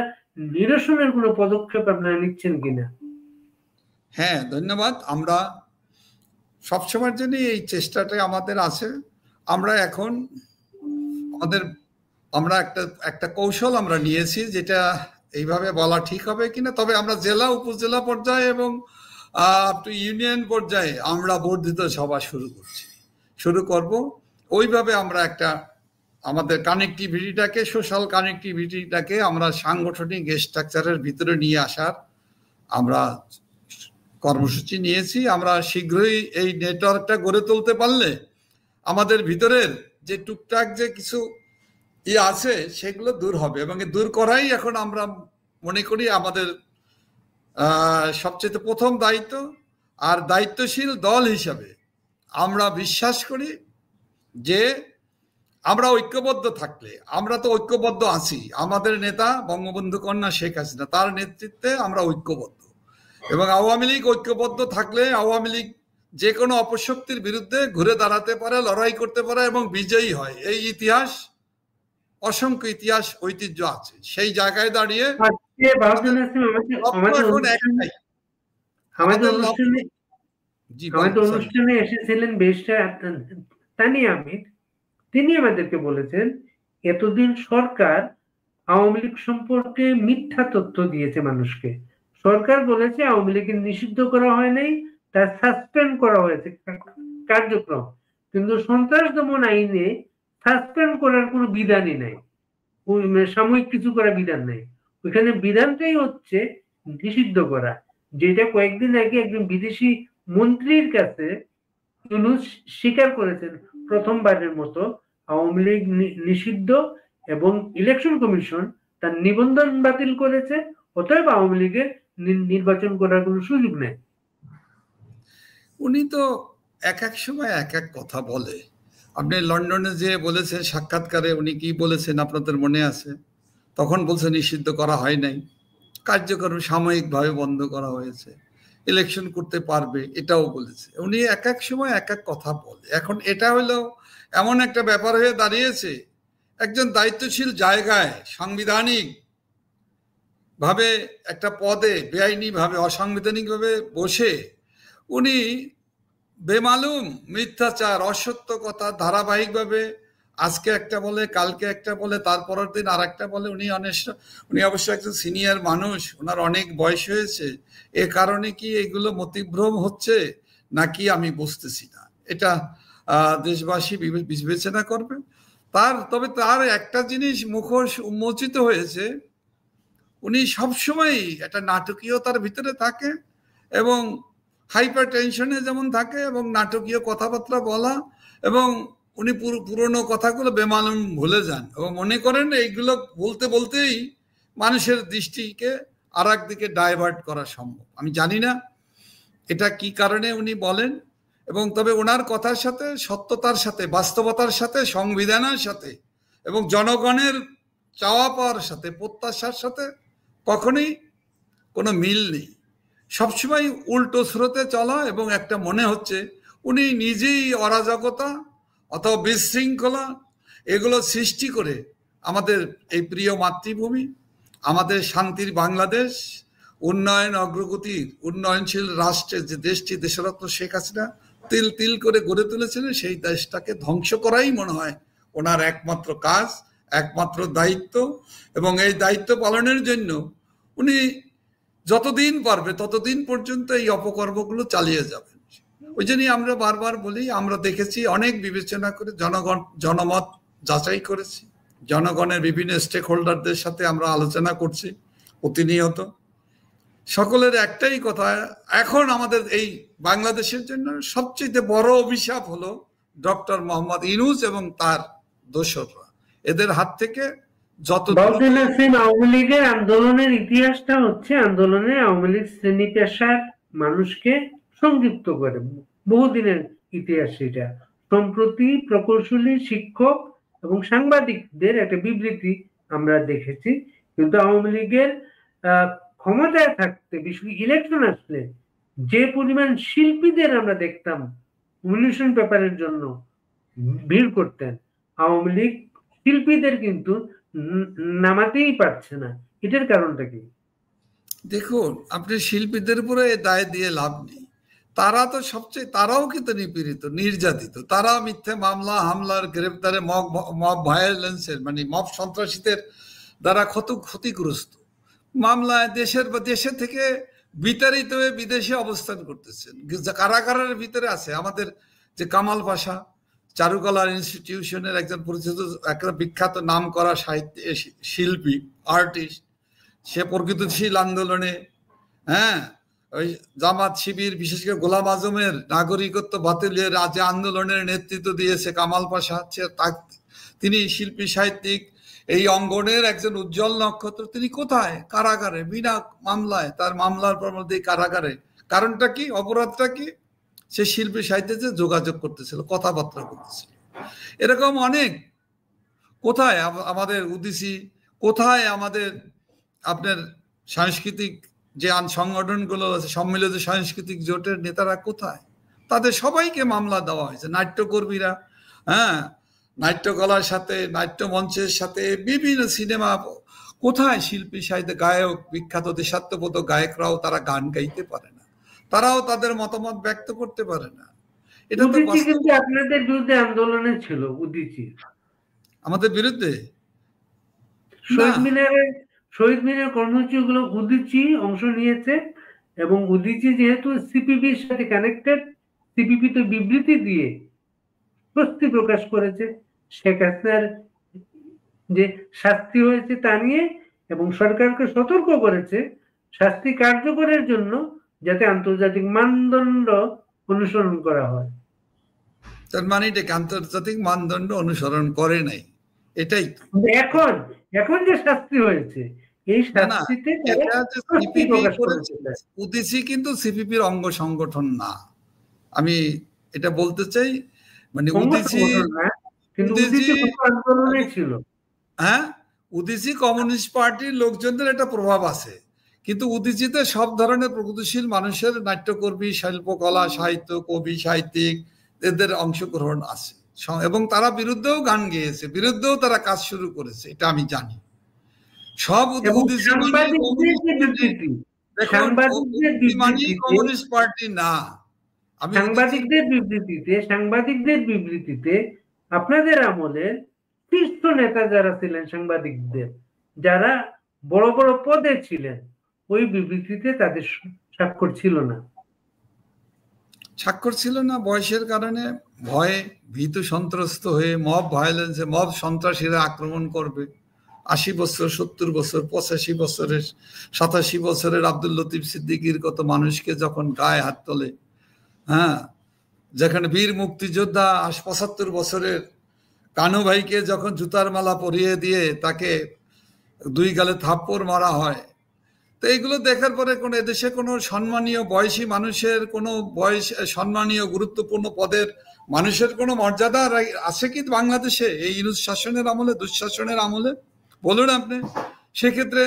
নিরসনের কোনো পদক্ষেপ আপনারা নিচ্ছেন কিনা? হ্যাঁ, ধন্যবাদ। আমরা সবসময়ের জন্য এই চেষ্টাটাই আমাদের আছে। আমরা এখন আমরা একটা কৌশল আমরা নিয়েছি, যেটা এইভাবে বলা ঠিক হবে কিনা, তবে আমরা জেলা, উপজেলা পর্যায়ে এবং ইউনিয়ন পর্যায়ে আমরা বর্ধিত সভা শুরু করব। ওইভাবে আমরা আমাদের কানেক্টিভিটিটাকে, সোশ্যাল কানেক্টিভিটিটাকে আমরা সাংগঠনিক স্ট্রাকচারের ভিতরে নিয়ে আসার আমরা কর্মসূচি নিয়েছি। আমরা শীঘ্রই এই নেটওয়ার্কটা গড়ে তুলতে পারলে আমাদের ভিতরের যে টুকটাক যে কিছু আছে সেগুলো দূর হবে, এবং দূর করাই এখন আমরা মনে করি আমাদের সবচেয়ে প্রথম দায়িত্ব। আর দায়িত্বশীল দল হিসাবে আমরা বিশ্বাস করি যে আমরা ঐক্যবদ্ধ থাকলে, আমরা তো ঐক্যবদ্ধ আছি, আমাদের নেতা বঙ্গবন্ধু কন্যা শেখ হাসিনা, তার নেতৃত্বে আমরা ঐক্যবদ্ধ, এবং আওয়ামী লীগ ঐক্যবদ্ধ থাকলে আওয়ামী লীগ যে কোনো অপশক্তির বিরুদ্ধে ঘুরে দাঁড়াতে পারে, লড়াই করতে পারে এবং বিজয়ী হয়। এই ইতিহাস অসংখ্য ইতিহাস ঐতিহ্য আছে। সেই জায়গায় দাঁড়িয়ে আমাদের অনুষ্ঠানে এসেছিলেন ব্যারিস্টার তানিয়া আহমেদ, তিনি আমাদেরকে বলেছেন এতদিন সরকার আওয়ামী লীগ সম্পর্কে মিথ্যা তথ্য দিয়েছে মানুষকে। সরকার বলেছে আওয়ামী লীগকে নিষিদ্ধ করা হয় নাই, তার সাসপেন্ড করা হয়েছে কার্যক্রম, কিন্তু সন্ত্রাস দমন আইনে সাসপেন্ড করার কোনো বিধানই নাই, সাময়িক কিছু করার বিধান নাই। ওইখানে বিধানটাই হচ্ছে নিষিদ্ধ করা, যেটা কয়েকদিন আগে একজন বিদেশি মন্ত্রীর কাছে ইউনূস স্বীকার করেছেন প্রথমবারের মতো আওয়ামী লীগ নিষিদ্ধ এবং ইলেকশন কমিশন তার নিবন্ধন বাতিল করেছে, অতএব আওয়ামী লীগের নির্বাচন করার কোনো সুযোগ নেই। উনি তো এক এক সময় এক এক কথা বলে। আপনি লন্ডনে যে বলেছেন সাক্ষাৎকারে, উনি কি বলেছেন আপনাদের মনে আছে? তখন বলছে নিষিদ্ধ করা হয় নাই, কার্যক্রম সাময়িকভাবে বন্ধ করা হয়েছে, ইলেকশন করতে পারবে, এটাও বলেছে। উনি এক এক সময় এক এক কথা বলে। এখন এটা হলো এমন একটা ব্যাপার হয়ে দাঁড়িয়েছে, একজন দায়িত্বশীল জায়গায় সাংবিধানিক ভাবে একটা পদে বেআইনি ভাবে অসাংবিধানিক ভাবে বসে উনি বেমালুম মিথ্যাচার, অসত্য কথা ধারাবাহিকভাবে আজকে একটা বলে, কালকে একটা বলে, তারপরের দিন আর একটা বলে। উনি অবশ্য একজন সিনিয়র মানুষ, ওনার অনেক বয়স হয়েছে। এ কারণে কি এগুলো মতিভ্রম হচ্ছে নাকি আমি বুঝতেছি না, এটা দেশবাসী বিবেচনা করবে। তবে তার একটা জিনিস মুখোশ উন্মোচিত হয়েছে, উনি সবসময় একটা নাটকীয়তার ভিতরে থাকে এবং হাইপার টেনশনে যেমন থাকে এবং নাটকীয় কথাবার্তা বলা, এবং উনি পুরনো কথাগুলো বেমালুম ভুলে যান এবং মনে করেন এইগুলো বলতে বলতেই মানুষের দৃষ্টিকে আর একদিকে ডাইভার্ট করা সম্ভব। আমি জানি না এটা কি কারণে উনি বলেন, এবং তবে ওনার কথার সাথে সত্যতার সাথে, বাস্তবতার সাথে, সংবিধানের সাথে এবং জনগণের চাওয়া পাওয়ার সাথে, প্রত্যাশার সাথে কখনোই কোনো মিল নেই। সবসময় উল্টো স্রোতে চলা, এবং একটা মনে হচ্ছে উনি নিজেই অরাজকতা অথবা বিশৃঙ্খলা এগুলো সৃষ্টি করে আমাদের এই প্রিয় মাতৃভূমি, আমাদের শান্তির বাংলাদেশ, উন্নয়ন অগ্রগতির উন্নয়নশীল রাষ্ট্রের যে দেশটি দেশরত্ন শেখ হাসিনা তিল তিল করে গড়ে তুলেছিলেন, সেই দেশটাকে ধ্বংস করাই মনে হয় ওনার একমাত্র কাজ, একমাত্র দায়িত্ব। এবং এই দায়িত্ব পালনের জন্য উনি যতদিন পারবে ততদিন পর্যন্ত এই অপকর্মগুলো চালিয়ে যাবেন। ওই জন্যই আমরা বারবার বলি, আমরা দেখেছি অনেক বিবেচনা করে জনমত যাচাই করেছি, জনগণের বিভিন্ন স্টেক হোল্ডারদের সাথে আমরা আলোচনা করছি প্রতিনিয়ত। সকলের একটাই কথা, এখন আমাদের এই বাংলাদেশের জন্য সবচেয়ে বড় অভিশাপ হলো ডক্টর মোহাম্মদ ইউনূস এবং তার দোসররা। এদের হাত থেকে আওয়ামী লীগের আন্দোলনের ইতিহাসটা হচ্ছে আন্দোলনে আওয়ামী লীগ শ্রেণী পেশার মানুষকে সংযুক্ত করে, বহুদিনের ইতিহাস সেটা। সম্প্রতি প্রকৌশলী, শিক্ষক এবং সাংবাদিকদের একটা বিবৃতি আমরা দেখেছি, কিন্তু আওয়ামী লীগের ক্ষমতায় থাকতে, বিশেষ ইলেকশন আসলে যে পরিমাণ শিল্পীদের আমরা দেখতাম নমিনেশন পেপারের জন্য ভিড় করতেন, আওয়ামী লীগ শিল্পীদের কিন্তু নামাতেই পারছে না। এটার কারণটা কি? দেখুন, আপনি শিল্পীদের উপরে দায় দিয়ে লাভ নেই। তারা তো তারাও কিন্তু নিপীড়িত, নির্যাতিত। তারা মিথ্যে মামলা, হামলার, গ্রেপ্তারে, মব ভায়োলেন্সের মানে মব সন্ত্রাসীদের দ্বারা ক্ষতিগ্রস্ত মামলায় দেশে থেকে বিতাড়িত হয়ে বিদেশে অবস্থান করতেছেন, কারাগারের ভিতরে আছে। আমাদের যে কামাল পাশা চারুকলার ইনস্টিটিউশনের একজন পরিচিত, একটা বিখ্যাত নাম করা শিল্পী, আর্টিস্ট, সে প্রগতিশীল আন্দোলনে, ওই জামাত শিবির, বিশেষ করে গোলাম আজমের নাগরিকত্ব বাতিলের যে আন্দোলনের নেতৃত্ব দিয়েছে কামাল পাশা, তিনি শিল্পী সাহিত্যিক, এই অঙ্গনের একজন উজ্জ্বল নক্ষত্র। তিনি কোথায়? কারাগারে, বিনা মামলায়। তার মামলার পর মধ্যে কারাগারে। কারণটা কি? অপরাধটা কি? সে শিল্পী সাহিত্যে যোগাযোগ করতেছিল, কথাবার্তা বলতেছিল। এরকম অনেক। কোথায় আমাদের উদিসি, কোথায় আমাদের আপনার সাংস্কৃতিক যে সংগঠনগুলো আছে, সম্মিলিত সাংস্কৃতিক জোটের নেতারা কোথায়? তাদের সবাইকে মামলা দেওয়া হয়েছে। নাট্যকর্মীরা, নাট্যকলার সাথে, নাট্যমঞ্চের সাথে, বিভিন্ন সিনেমা, কোথায় শিল্পী সাহিত্য গায়ক, বিখ্যাত দেশাত্মবোধক গায়করাও তারা গান গাইতে পারে না, তারাও তাদের মতামত ব্যক্ত করতে পারে না। এটা তো কিন্তু আপনাদের বিরুদ্ধে আন্দোলনে ছিল উদীচী, আমাদের বিরুদ্ধে। শহীদ মিনার কর্মসূচিগুলো উদীচী অংশ নিয়েছে, এবং উদীচী যেহেতু সিপিবির সাথে কানেক্টেড, সিপিবি তো বিবৃতি দিয়ে স্বস্তি প্রকাশ করেছে শেখ হাসিনার যে শাস্তি হয়েছে তা নিয়ে, এবং সরকারকে সতর্ক করেছে শাস্তি কার্যকরের জন্য যাতে আন্তর্জাতিক মানদণ্ড অনুসরণ করা হয়। তার মানে এটাকে আন্তর্জাতিক মানদণ্ড অনুসরণ করে নাই, এটাই। এখন যে শাস্তি হয়েছে, এই শাস্তিতে উদীচী কিন্তু সিপিপির অঙ্গ সংগঠন না, আমি এটা বলতে চাই। মানে উদীচী আন্দোলনে ছিল, হ্যাঁ, উদীচী কমিউনিস্ট পার্টির লোকজনদের একটা প্রভাব আছে, কিন্তু উদীচীতে সব ধরনের প্রগতিশীল মানুষের, নাট্যকর্মী, শিল্পকলা, সাহিত্য, কবি, সাহিত্যিক, এদের অংশগ্রহণ আছে, এবং তারা বিরুদ্ধেও গান গেয়েছে, বিরুদ্ধেও তারা কাজ শুরু করেছে, এটা আমি জানি। সব কমিউনিস্ট পার্টি না। সাংবাদিকদের বিবৃতিতে আপনাদের আমলের শীর্ষ নেতা যারা ছিলেন, সাংবাদিকদের যারা বড় বড় পদে ছিলেন, ওই বিবৃতিতে তাদের স্বাক্ষর ছিল না। স্বাক্ষর ছিল না বয়সের কারণে, ভয়ে ভীতু সন্ত্রস্ত হয়ে, মব ভায়োলেন্সে, মব সন্ত্রাসীরা আক্রমণ করবে। 80 বছর, 70 বছর, 85 বছরের, 87 বছরের আব্দুল লতিফ সিদ্দিকীর কত মানুষকে যখন গায়ে হাত তোলে, হ্যাঁ, যেখানে বীর মুক্তিযোদ্ধা 75 বছরের কানু ভাইকে যখন জুতার মালা পরিয়ে দিয়ে তাকে 2 গালে থাপ্পড় মারা হয়, তো এইগুলো দেখার পরে কোনো এদেশে কোনো সম্মানীয় বয়সী মানুষের, কোনো বয়স সম্মানীয় গুরুত্বপূর্ণ পদের মানুষের কোনো মর্যাদা আছে কি বাংলাদেশে এই ইউনুস শাসনের আমলে, দুঃশাসনের আমলে? বলুন আপনি। সেক্ষেত্রে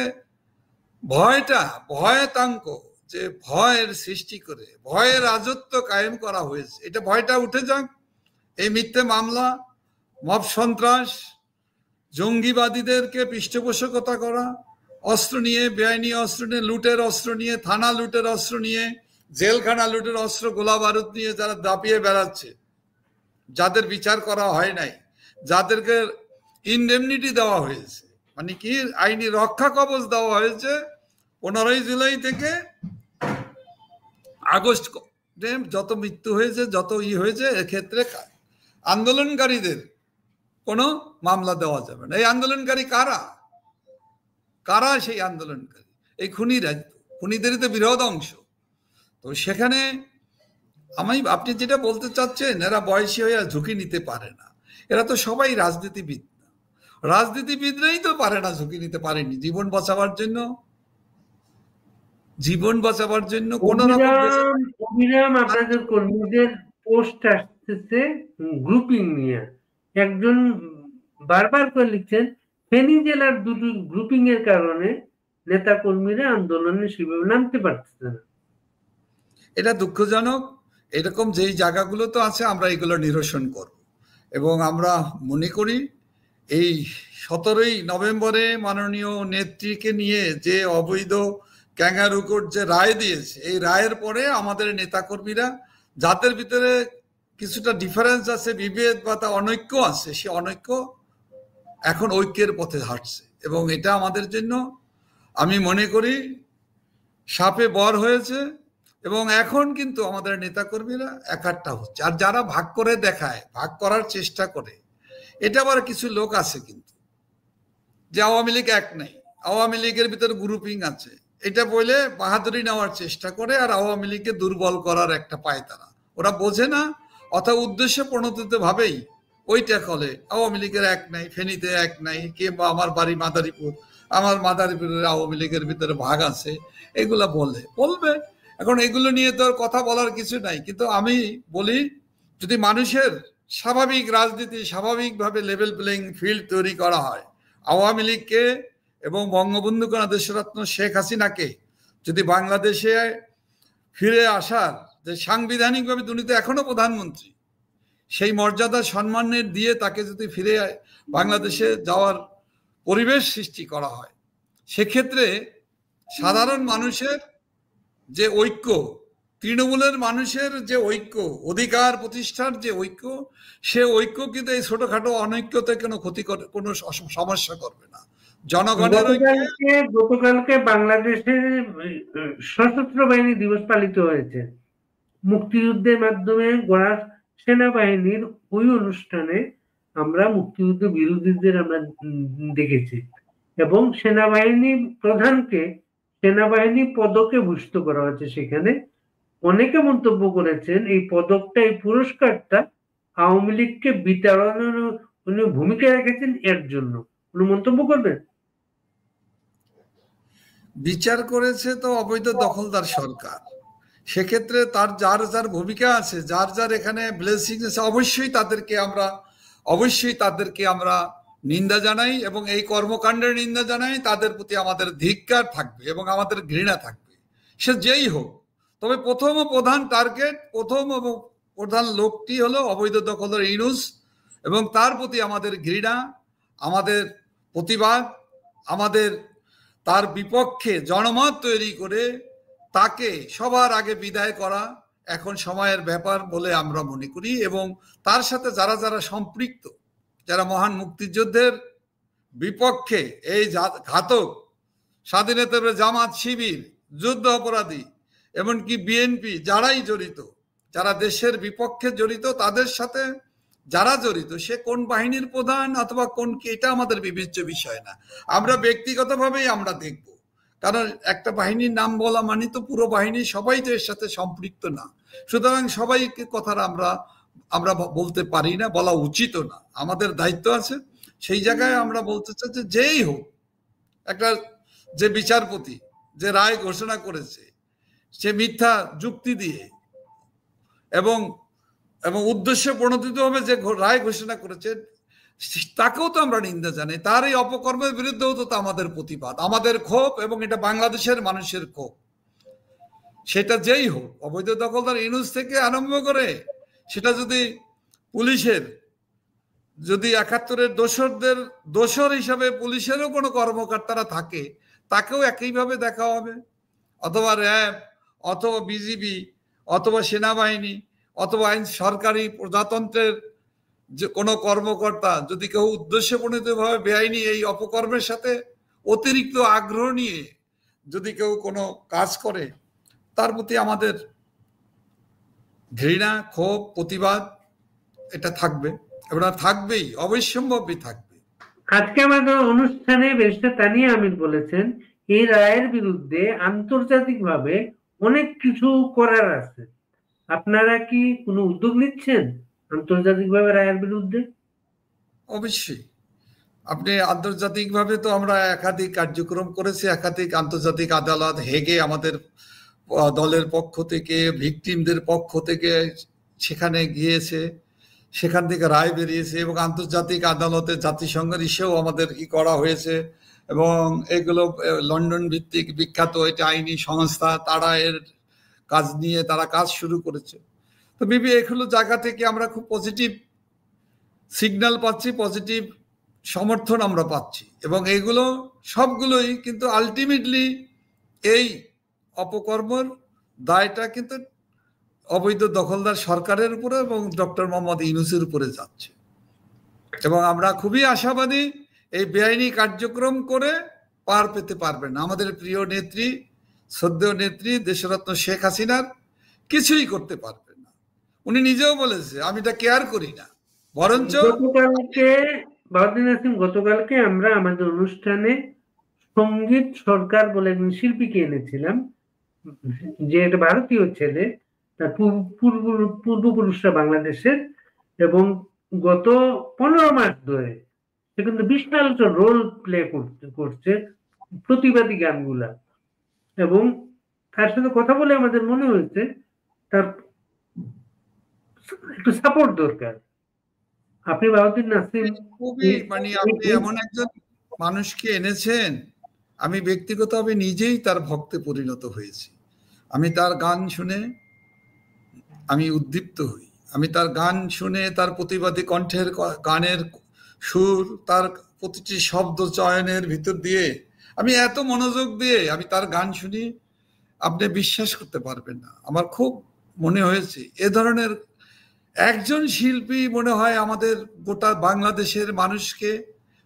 ভয়তাঙ্ক, যে ভয়ের সৃষ্টি করে ভয়ের রাজত্ব কায়েম করা হয়েছে, এটা ভয়টা উঠে যাক। এই মিথ্যে মামলা, মব সন্ত্রাস, জঙ্গিবাদীদেরকে পৃষ্ঠপোষকতা করা, অস্ত্র নিয়ে, বেআইনি অস্ত্র নিয়ে, লুটের অস্ত্র নিয়ে, থানা লুটের অস্ত্র নিয়ে, জেলখানা লুটের অস্ত্র, গোলা বারুদ নিয়ে যারা দাপিয়ে বেড়াচ্ছে, যাদের বিচার করা হয় নাই, যাদেরকে ইনডেমনিটি দেওয়া হয়েছে, মানে কি আইনি রক্ষা কবচ দেওয়া হয়েছে 15 জুলাই থেকে আগস্ট, যত মৃত্যু হয়েছে, যত হয়েছে, এক্ষেত্রে আন্দোলনকারীদের কোনো মামলা দেওয়া যাবে না। এই আন্দোলনকারী কারা? সেই আন্দোলনকারী? এই খুনিরা, খুনিদেরই তো বৃহৎ অংশ। তো সেখানে আপনি যেটা বলতে চাচ্ছেন, এরা বয়সী হয়ে ঝুঁকি নিতে পারে না, এরা তো সবাই রাজনীতিবিদ না। রাজনীতিবিদরাই তো পারে না, ঝুঁকি নিতে পারেনি জীবন বাঁচাবার জন্য। কোন রকম আপনাদের কর্মীদের পোস্ট আসতেছে গ্রুপিং নিয়ে, একজন বারবার করে লিখছেন ফেনী জেলার দুটো গ্রুপিং এর কারণে নেতা কর্মীরা আন্দোলনে সেভাবে নামতে পারতেছে না। এটা দুঃখজনক। এরকম যেই জায়গাগুলো তো আছে, আমরা এগুলো নিরসন করব, এবং আমরা মনে করি এই 17ই নভেম্বরে মাননীয় নেত্রীকে নিয়ে যে অবৈধ ক্যাঙ্গারু কোর্ট যে রায় দিয়েছে, এই রায়ের পরে আমাদের নেতাকর্মীরা, যাদের ভিতরে কিছুটা ডিফারেন্স আছে, বিভেদ বা তা অনৈক্য আছে, সে অনৈক্য এখন ঐক্যের পথে হাঁটছে, এবং এটা আমাদের জন্য আমি মনে করি সাপে বর হয়েছে। এবং এখন কিন্তু আমাদের নেতাকর্মীরা একাট্টা হচ্ছে, আর যারা ভাগ করে দেখায়, ভাগ করার চেষ্টা করে, এটা আবার কিছু লোক আছে কিন্তু, যে আওয়ামী লীগ এক নাই, আওয়ামী লীগের ভিতরে গ্রুপিং আছে, এটা বলে বাহাদুরি নেওয়ার চেষ্টা করে, আর আওয়ামী লীগকে দুর্বল করার একটা পায় তারা। ওরা বোঝে না, অথবা উদ্দেশ্য প্রণোদিত ভাবেই ওইটা করে, আওয়ামী লীগের এক নাই, ফেনীতে এক নাই, কিংবা আমার বাড়ি মাদারীপুর, আমার মাদারীপুরের আওয়ামী লীগের ভিতরে ভাগ আছে, এগুলা বলবে। এখন এগুলো নিয়ে তো কথা বলার কিছু নাই, কিন্তু আমি বলি, যদি মানুষের স্বাভাবিক রাজনীতি, স্বাভাবিকভাবে লেভেল প্লেইং ফিল্ড তৈরি করা হয়, আওয়ামী লীগকে এবং বঙ্গবন্ধু কন্যা দেশরত্ন শেখ হাসিনাকে যদি বাংলাদেশে ফিরে আসার, যে সাংবিধানিকভাবে দুর্নীতি এখনো প্রধানমন্ত্রী, সেই মর্যাদা সম্মানের দিয়ে তাকে যদি ফিরে বাংলাদেশে যাওয়ার পরিবেশ সৃষ্টি করা হয়, সেক্ষেত্রে সাধারণ মানুষের যে ঐক্য, তৃণমূলের মানুষের যে ঐক্য, অধিকার প্রতিষ্ঠার যে ঐক্য, সে ঐক্য কিন্তু এই ছোটখাটো অনৈক্যতে কোনো ক্ষতি করে, কোনো সমস্যা করবে না। জনগণের গতকালকে বাংলাদেশের সশস্ত্র বাহিনী দিবস পালিত হয়েছে। মুক্তিযুদ্ধের মাধ্যমে গড়া সেনাবাহিনীর ওই অনুষ্ঠানে আমরা মুক্তিযুদ্ধ বিরোধীদের আমরা দেখেছি এবং সেনাবাহিনী প্রধানকে সেনাবাহিনী পদকে ভূষিত করা হয়েছে। সেখানে অনেকে মন্তব্য করেছেন এই পদকটা, এই পুরস্কারটা আওয়ামী লীগকে বিতাড়নের উনি ভূমিকা রেখেছেন এর জন্য। উনি মন্তব্য করবেন? বিচার করেছে তো অবৈধ দখলদার সরকার, সেক্ষেত্রে তার যার যার ভূমিকা আছে, যার যার এখানে ব্লেসিং আছে, অবশ্যই তাদেরকে আমরা নিন্দা জানাই এবং এই কর্মকাণ্ডের নিন্দা জানাই। তাদের প্রতি আমাদের ধিক্কার থাকবে এবং আমাদের ঘৃণা থাকবে, সে যেই হোক। তবে প্রথম ও প্রধান টার্গেট, প্রথম এবং প্রধান লোকটি হলো অবৈধ দখলদার ইউনূস এবং তার প্রতি আমাদের ঘৃণা, আমাদের প্রতিবাদ, আমাদের তার বিপক্ষে জনমত তৈরি করে তাকে সবার আগে বিদায় করা এখন সময়ের ব্যাপার বলে আমরা মনে করি। এবং তার সাথে যারা যারা সম্পৃক্ত, যারা মহান মুক্তিযুদ্ধের বিপক্ষে এই ঘাতক স্বাধীনতা জামাত, শিবির, যুদ্ধ অপরাধী, এমনকি বিএনপি, যারাই জড়িত, যারা দেশের বিপক্ষে জড়িত, তাদের সাথে যারা জড়িত, সে কোন বাহিনীর প্রধান অথবা কোন কি, এটা আমাদের বিবেচ্য বিষয় না। আমরা ব্যক্তিগতভাবেই আমরা দেখব, কারণ একটা বাহিনীর নাম বলা মানে তো পুরো বাহিনী সবাই তো এর সাথে সম্পৃক্ত না। সুতরাং সবাইকে কথাটা আমরা বলতে পারি না, বলা উচিত না। আমাদের দায়িত্ব আছে, সেই জায়গায় আমরা বলতে চাই যে যেই হোক, একটা যে বিচারপতি যে রায় ঘোষণা করেছে, সে মিথ্যা যুক্তি দিয়ে এবং উদ্দেশ্য প্রণোদিতভাবে যে রায় ঘোষণা করেছে, তাকেও তো আমরা নিন্দা জানাই। তার এই অপকর্মের বিরুদ্ধেও তো আমাদের প্রতিবাদ, আমাদের ক্ষোভ, এবং এটা বাংলাদেশের মানুষের ক্ষোভ। সেটা যেই হোক, অবৈধ দখলদার ইউনূস থেকে আরম্ভ করে, সেটা যদি পুলিশের, যদি ৭১-এর দোসর হিসাবে পুলিশেরও কোনো কর্মকর্তারা থাকে, তাকেও একইভাবে দেখা হবে, অথবা র্যাব, অথবা বিজিবি, অথবা সেনাবাহিনী, অথবা সরকারি প্রজাতন্ত্রের যে কোনো কর্মকর্তা যদি কেউ উদ্দেশ্যপ্রণোদিতভাবে বেআইনি এই অপকর্মের সাথে অতিরিক্ত আগ্রহ নিয়ে যদি কেউ কোনো কাজ করে, তার প্রতি আমাদের ঘৃণা, ক্ষোভ, প্রতিবাদ এটা থাকবে, এটা থাকবেই, অবশ্যম্ভাবী থাকবে। আজকে আমাদের অনুষ্ঠানে ব্যারিস্টার তানিয়া আমির বলেছেন এই রায়ের বিরুদ্ধে আন্তর্জাতিকভাবে অনেক কিছু করার আছে। আপনারা কি কোনো উদ্যোগ নিচ্ছেন আন্তর্জাতিকভাবে রায়ের বিরুদ্ধে? অবশ্যই। আপনি আন্তর্জাতিকভাবে তো আমরা একাধিক কার্যক্রম করেছি, একাধিক আন্তর্জাতিক আদালত, হেগে আমাদের দলের পক্ষ থেকে, ভিকটিমদের পক্ষ থেকে সেখানে গিয়েছে, সেখান থেকে রায় বেরিয়েছে, এবং আন্তর্জাতিক আদালতে জাতিসংঘের ইস্যুও আমাদের করা হয়েছে। এবং এগুলো লন্ডন ভিত্তিক বিখ্যাত এটা আইনি সংস্থা, তারা এর কাজ নিয়ে তারা কাজ শুরু করেছে। তো এগুলো জায়গা থেকে আমরা খুব পজিটিভ সিগন্যাল পাচ্ছি, পজিটিভ সমর্থন আমরা পাচ্ছি, এবং এইগুলো সবগুলোই কিন্তু আলটিমেটলি এই অপকর্মের দায়টা কিন্তু অবৈধ দখলদার সরকারের উপরে এবং ডক্টর মোহাম্মদ ইউনূসের উপরে যাচ্ছে। এবং আমরা খুবই আশাবাদী এই বেআইনি কার্যক্রম করে পার পেতে পারবেন আমাদের প্রিয় নেত্রী, শ্রদ্ধেয় নেত্রী, দেশরত্ন শেখ হাসিনার কিছুই করতে পারবেন না। উনি নিজেও বলেছে, আমি এটা কেয়ার করি না, বরঞ্চ গতকালকে আমরা আমাদের অনুষ্ঠানে সঙ্গীত সরকার বলে একজন শিল্পীকে এনেছিলাম, যে একটা ভারতীয় ছেলে, তার পূর্বপুরুষরা বাংলাদেশের, এবং গত 15 মাস ধরে সে কিন্তু বিশাল রোল প্লে করছে প্রতিবাদী গানগুলা। এবং তার সাথে কথা বলে আমাদের মনে হয়েছে তার একটু সাপোর্ট দরকার। আপনি বাউদ্দিন নাসিম খুবই আপনি এমন একজন মানুষকে এনেছেন, আমি ব্যক্তিগতভাবে নিজেই তার ভক্তে পরিণত হয়েছি। আমি তার গান শুনে আমি উদ্দীপ্ত হই, আমি তার গান শুনে, তার প্রতিবাদী কণ্ঠের গানের সুর, তার প্রতিটি শব্দ চয়নের ভিতর দিয়ে আমি এত মনোযোগ দিয়ে আমি তার গান শুনি, আপনি বিশ্বাস করতে পারবেন না। আমার খুব মনে হয়েছে এ ধরনের একজন শিল্পী মনে হয় আমাদের গোটা বাংলাদেশের মানুষকে,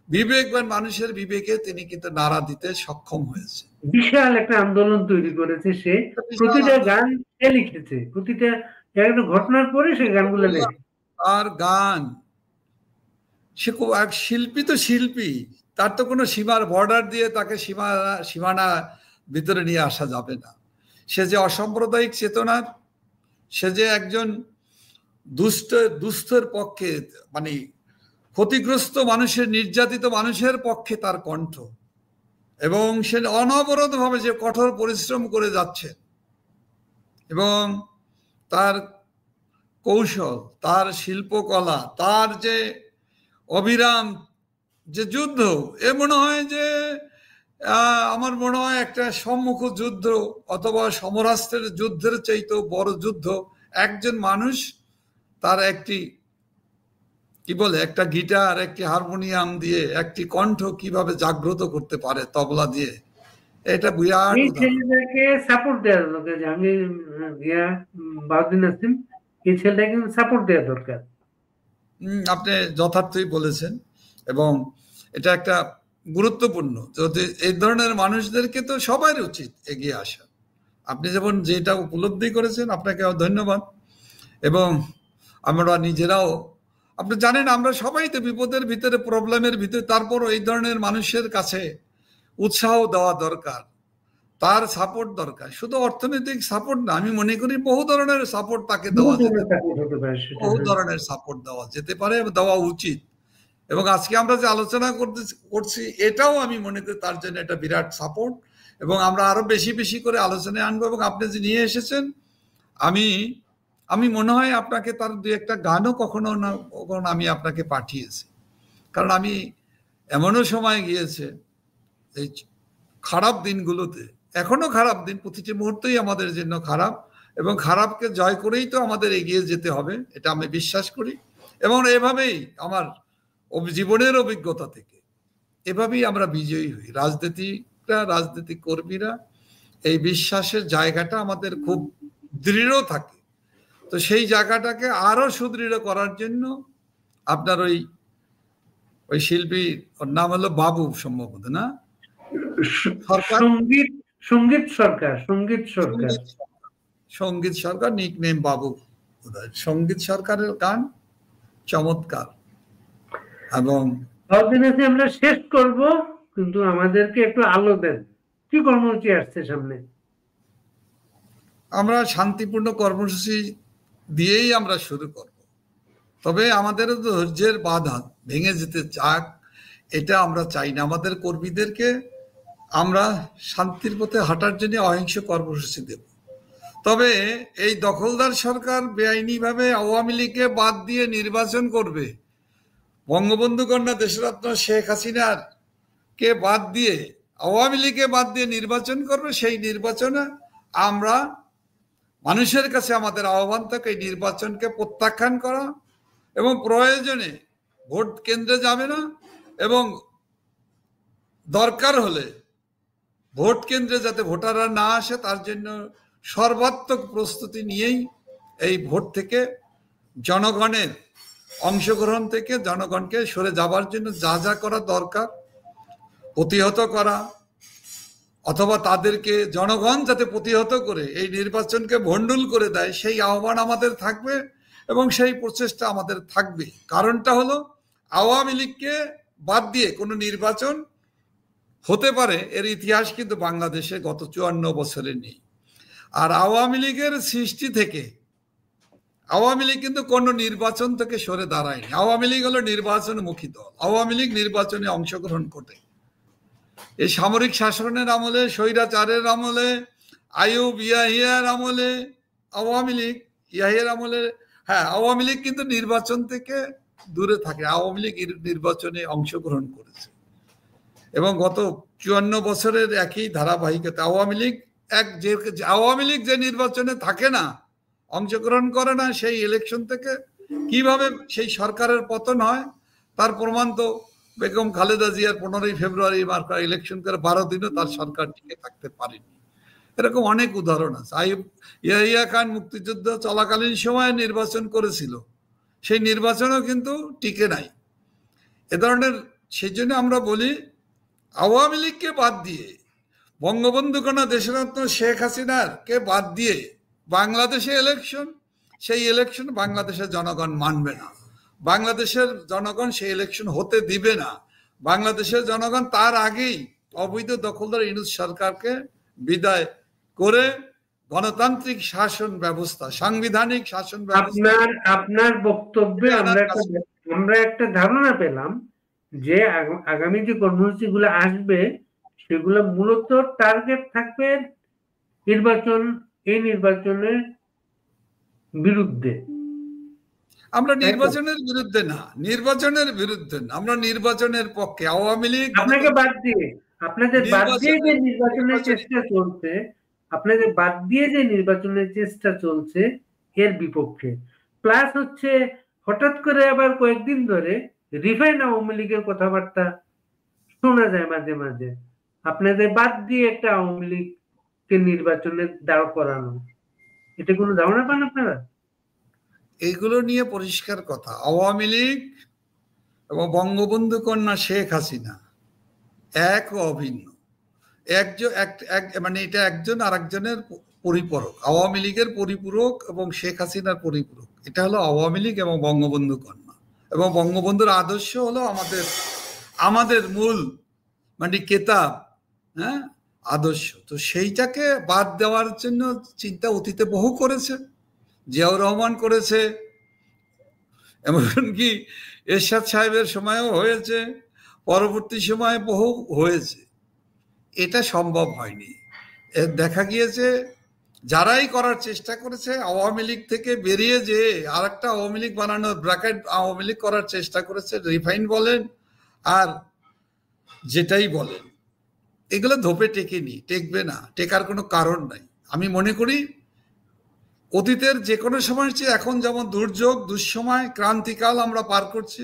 বিবেকবান মানুষের বিবেকে তিনি কিন্তু নাড়া দিতে সক্ষম হয়েছে। বিশাল একটা আন্দোলন তৈরি করেছে সে, প্রতিটা গান সে লিখেছে, প্রতিটা একটা ঘটনার পরে সে গানগুলো লেখে। আর গান সে খুব এক শিল্পী, তো শিল্পী, তার তো কোনো সীমার বর্ডার দিয়ে তাকে সীমানা ভিতরে নিয়ে আসা যাবে না। সে যে অসাম্প্রদায়িক চেতনার, সে যে একজন দুস্থের পক্ষে, মানে ক্ষতিগ্রস্ত মানুষের, নির্যাতিত মানুষের পক্ষে তার কণ্ঠ, এবং সে অনবরতভাবে যে কঠোর পরিশ্রম করে যাচ্ছে, এবং তার কৌশল, তার শিল্পকলা, তার যে অবিরাম যে যুদ্ধ, এ মনে হয় যে আমার মনে হয় একটা সম্মুখ যুদ্ধ অথবা সমরাস্ত্রের যুদ্ধের চাইতেও বড় যুদ্ধ একজন মানুষ তার একটি কি বলে একটা গিটার, একটি হারমোনিয়াম দিয়ে একটি কণ্ঠ কিভাবে জাগ্রত করতে পারে তবলা দিয়ে, এটা বিরাট। এই ছেলেটাকে সাপোর্ট দেওয়া দরকার, জাহাঙ্গীর বাউদ্দিন নাসিম, এই ছেলেটাকে সাপোর্ট দেওয়া দরকার। আপনি যথার্থই বলেছেন, এবং এটা একটা গুরুত্বপূর্ণ। যদি এই ধরনের মানুষদেরকে তো সবার উচিত এগিয়ে আসা। আপনি যেমন যেটা উপলব্ধি করেছেন, আপনাকে ধন্যবাদ। এবং আমরা নিজেরাও, আপনি জানেন আমরা সবাই তো বিপদের ভিতরে, প্রবলেমের ভিতরে, তারপরও এই ধরনের মানুষের কাছে উৎসাহ দেওয়া দরকার, তার সাপোর্ট দরকার। শুধু অর্থনৈতিক সাপোর্ট না, আমি মনে করি বহু ধরনের সাপোর্ট তাকে দেওয়া যেতে পারে, বহু ধরনের সাপোর্ট দেওয়া যেতে পারে, দেওয়া উচিত। এবং আজকে আমরা যে আলোচনা করছি এটাও আমি মনে করি তার জন্য একটা বিরাট সাপোর্ট, এবং আমরা আরো বেশি বেশি করে আলোচনায় আনবো। এবং আপনি যে নিয়ে এসেছেন, আমি মনে হয় আপনাকে তার দু একটা গানও কখনো না কখনো আমি আপনাকে পাঠিয়েছি, কারণ আমি এমনও সময় গিয়েছে এই খারাপ দিনগুলোতে, এখনো খারাপ দিন, প্রতিটি মুহূর্তেই আমাদের জন্য খারাপ, এবং খারাপকে জয় করেই তো আমাদের এগিয়ে যেতে হবে, এটা আমি বিশ্বাস করি। এবং এভাবেই আমার জীবনের অভিজ্ঞতা থেকে এভাবেই আমরা বিজয়ী হই। রাজনীতিক কর্মীরা এই বিশ্বাসের জায়গাটা আমাদের খুব দৃঢ় থাকে, তো সেই জায়গাটাকে আরো সুদৃঢ় করার জন্য আপনার ওই শিল্পী, ওর নাম হলো বাবু সম্ভবত, না? সঙ্গীত সরকার, নিক নেম বাবু। সঙ্গীত সরকারের গান চমৎকার। এবং আমরা শেষ করব, কিন্তু আমাদেরকে একটু আলো দেন, কি কর্মসূচি আসছে সামনে? আমরা শান্তিপূর্ণ কর্মসূচি দিয়েই আমরা শুরু করব, তবে আমাদের ধৈর্যের বাঁধা ভেঙে যেতে চাক এটা আমরা চাই না। আমাদের কর্মীদেরকে আমরা শান্তির পথে হাঁটার জন্য অহিংস কর্মসূচি দেব। তবে এই দখলদার সরকার বেআইনিভাবে আওয়ামী লীগকে বাদ দিয়ে নির্বাচন করবে, বঙ্গবন্ধু কন্যা দেশরত্ন শেখ হাসিনার কে বাদ দিয়ে, আওয়ামী লীগকে বাদ দিয়ে নির্বাচন করবে, সেই নির্বাচনে আমরা মানুষের কাছে আমাদের আহ্বান থাকে এই নির্বাচনকে প্রত্যাখ্যান করা, এবং প্রয়োজনে ভোট কেন্দ্রে যাবে না, এবং দরকার হলে ভোট কেন্দ্রে যাতে ভোটাররা না আসে তার জন্য সর্বাত্মক প্রস্তুতি নিয়েই এই ভোট থেকে, জনগণের অংশগ্রহণ থেকে জনগণকে সরে যাবার জন্য যা যা করা দরকার প্রতিহত করা, অথবা তাদেরকে জনগণ যাতে প্রতিহত করে এই নির্বাচনকে ভণ্ডুল করে দেয়, সেই আহ্বান আমাদের থাকবে এবং সেই প্রচেষ্টা আমাদের থাকবে। কারণটা হলো আওয়ামী লীগকে বাদ দিয়ে কোনো নির্বাচন হতে পারে এর ইতিহাস কিন্তু বাংলাদেশে গত 54 বছরে নেই। আর আওয়ামী লীগের সৃষ্টি থেকে আওয়ামী লীগ কিন্তু কোনো নির্বাচন থেকে সরে দাঁড়ায়নি। আওয়ামী লীগ হলো নির্বাচনমুখী দল। আওয়ামী লীগ নির্বাচনে অংশগ্রহণ করে এই সামরিক শাসনের আমলে, স্বৈরাচারের আমলে, আইয়ুব ইয়াহিয়ার আমলে আওয়ামী লীগ, ইয়াহিয়ার আমলে, হ্যাঁ, আওয়ামী লীগ কিন্তু নির্বাচন থেকে দূরে থাকে। আওয়ামী লীগ নির্বাচনে অংশগ্রহণ করেছে এবং গত 54 বছরের একই ধারাবাহিকতা আওয়ামী লীগ যে নির্বাচনে থাকে না, অংশগ্রহণ করে না, সেই ইলেকশন থেকে কিভাবে সেই সরকারের পতন হয় তার প্রমাণ তো বেগম খালেদা জিয়ার 15ই ফেব্রুয়ারি মার্কা ইলেকশন করে 12 দিনও তার সরকার টিকে থাকতে পারেনি। এরকম অনেক উদাহরণ আছে। ইয়াহিয়া খান মুক্তিযুদ্ধ চলাকালীন সময়ে নির্বাচন করেছিল, সেই নির্বাচনও কিন্তু টিকে নাই। এ ধরনের, সেই জন্য আমরা বলি আওয়ামী লীগকে বাদ দিয়ে, বঙ্গবন্ধু কন্যা দেশরত্ন শেখ হাসিনার কে বাদ দিয়ে বাংলাদেশে ইলেকশন, সেই ইলেকশন বাংলাদেশের জনগণ মানবে না, বাংলাদেশের জনগণ সেই ইলেকশন হতে দিবে না। বাংলাদেশের জনগণ তার আগেই অবৈধ দখলদার ইউনূস সরকারকে বিদায় করে গণতান্ত্রিক শাসন ব্যবস্থা, সাংবিধানিক শাসন ব্যবস্থা। আপনার বক্তব্যে আমরা একটা ধারণা পেলাম যে আগামী যে কর্মসূচিগুলো আসবে সেগুলো মূলত টার্গেট থাকবে এই নির্বাচনের বিরুদ্ধে। আমরা নির্বাচনের বিরুদ্ধে না, আমরা নির্বাচনের পক্ষে। আওয়ামী লীগ আপনাদের বাদ দিয়ে যে নির্বাচনের চেষ্টা চলছে এর বিপক্ষে। প্লাস হচ্ছে হঠাৎ করে আবার কয়েকদিন ধরে রিফাইন আওয়ামী লীগের কথাবার্তা শোনা যায় মাঝে মাঝে। আপনাদের বাদ দিয়ে একটা আওয়ামী লীগকে নির্বাচনে দাঁড় করানো, এটা কোনো ধারণা পান আপনারা? এইগুলো নিয়ে পরিষ্কার কথা, আওয়ামী লীগ এবং বঙ্গবন্ধু কন্যা শেখ হাসিনা এক ও অভিন্ন। মানে এটা একজন আরেকজনের পরিপূরক। আওয়ামী লীগের পরিপূরক এবং শেখ হাসিনার পরিপূরক। এটা হলো আওয়ামী লীগ এবং বঙ্গবন্ধু কন্যা। এবং বঙ্গবন্ধুর আদর্শ হলো আমাদের মূল মানে কেতাব, হ্যাঁ, আদর্শ। তো সেইটাকে বাদ দেওয়ার জন্য চিন্তা অতীতে বহু করেছে, জিয়াউর রহমান করেছে, এমনকি এরশাদ সাহেবের সময়ও হয়েছে, পরবর্তী সময়ে বহু হয়েছে। এটা সম্ভব হয়নি। দেখা গিয়েছে যারাই করার চেষ্টা করেছে আওয়ামী লীগ থেকে বেরিয়ে যে আরেকটা আওয়ামী লীগ বানানোর ব্র্যাকেট আওয়ামী লীগ করার চেষ্টা করেছে, রিফাইন বলেন আর যেটাই বলেন, এগুলো ধোপে টেকেনি, টেকবে না, টেকার কোনো কারণ নাই। আমি মনে করি অতীতের যে কোনো সময় চেয়ে এখন যেমন দুর্যোগ, দুঃসময়, ক্রান্তিকাল আমরা পার করছি,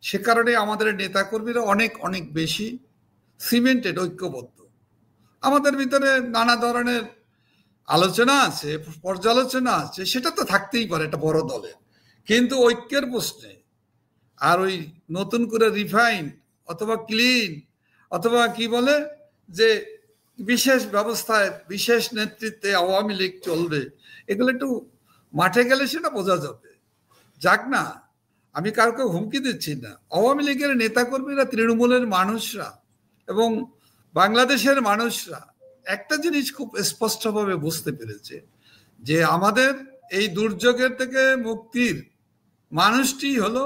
সে কারণে আমাদের নেতাকর্মীরা অনেক অনেক বেশি সিমেন্টেড, ঐক্যবদ্ধ। আমাদের ভিতরে নানা ধরনের আলোচনা আছে, পর্যালোচনা আছে, সেটা তো থাকতেই পারে একটা বড় দলের, কিন্তু ঐক্যের প্রশ্নে আর ওই নতুন করে রিফাইন অথবা ক্লিন অথবা কি বলে যে বিশেষ ব্যবস্থায় বিশেষ নেতৃত্বে আওয়ামী লীগ চলবে, এগুলো একটু মাঠে গেলে সেটা বোঝা যাবে। যাক না, আমি কাউকে হুমকি দিচ্ছি না। আওয়ামী লীগের নেতাকর্মীরা, তৃণমূলের মানুষরা এবং বাংলাদেশের মানুষরা একটা জিনিস খুব স্পষ্টভাবে বুঝতে পেরেছে যে আমাদের এই দুর্যোগের থেকে মুক্তির মানুষটি হলো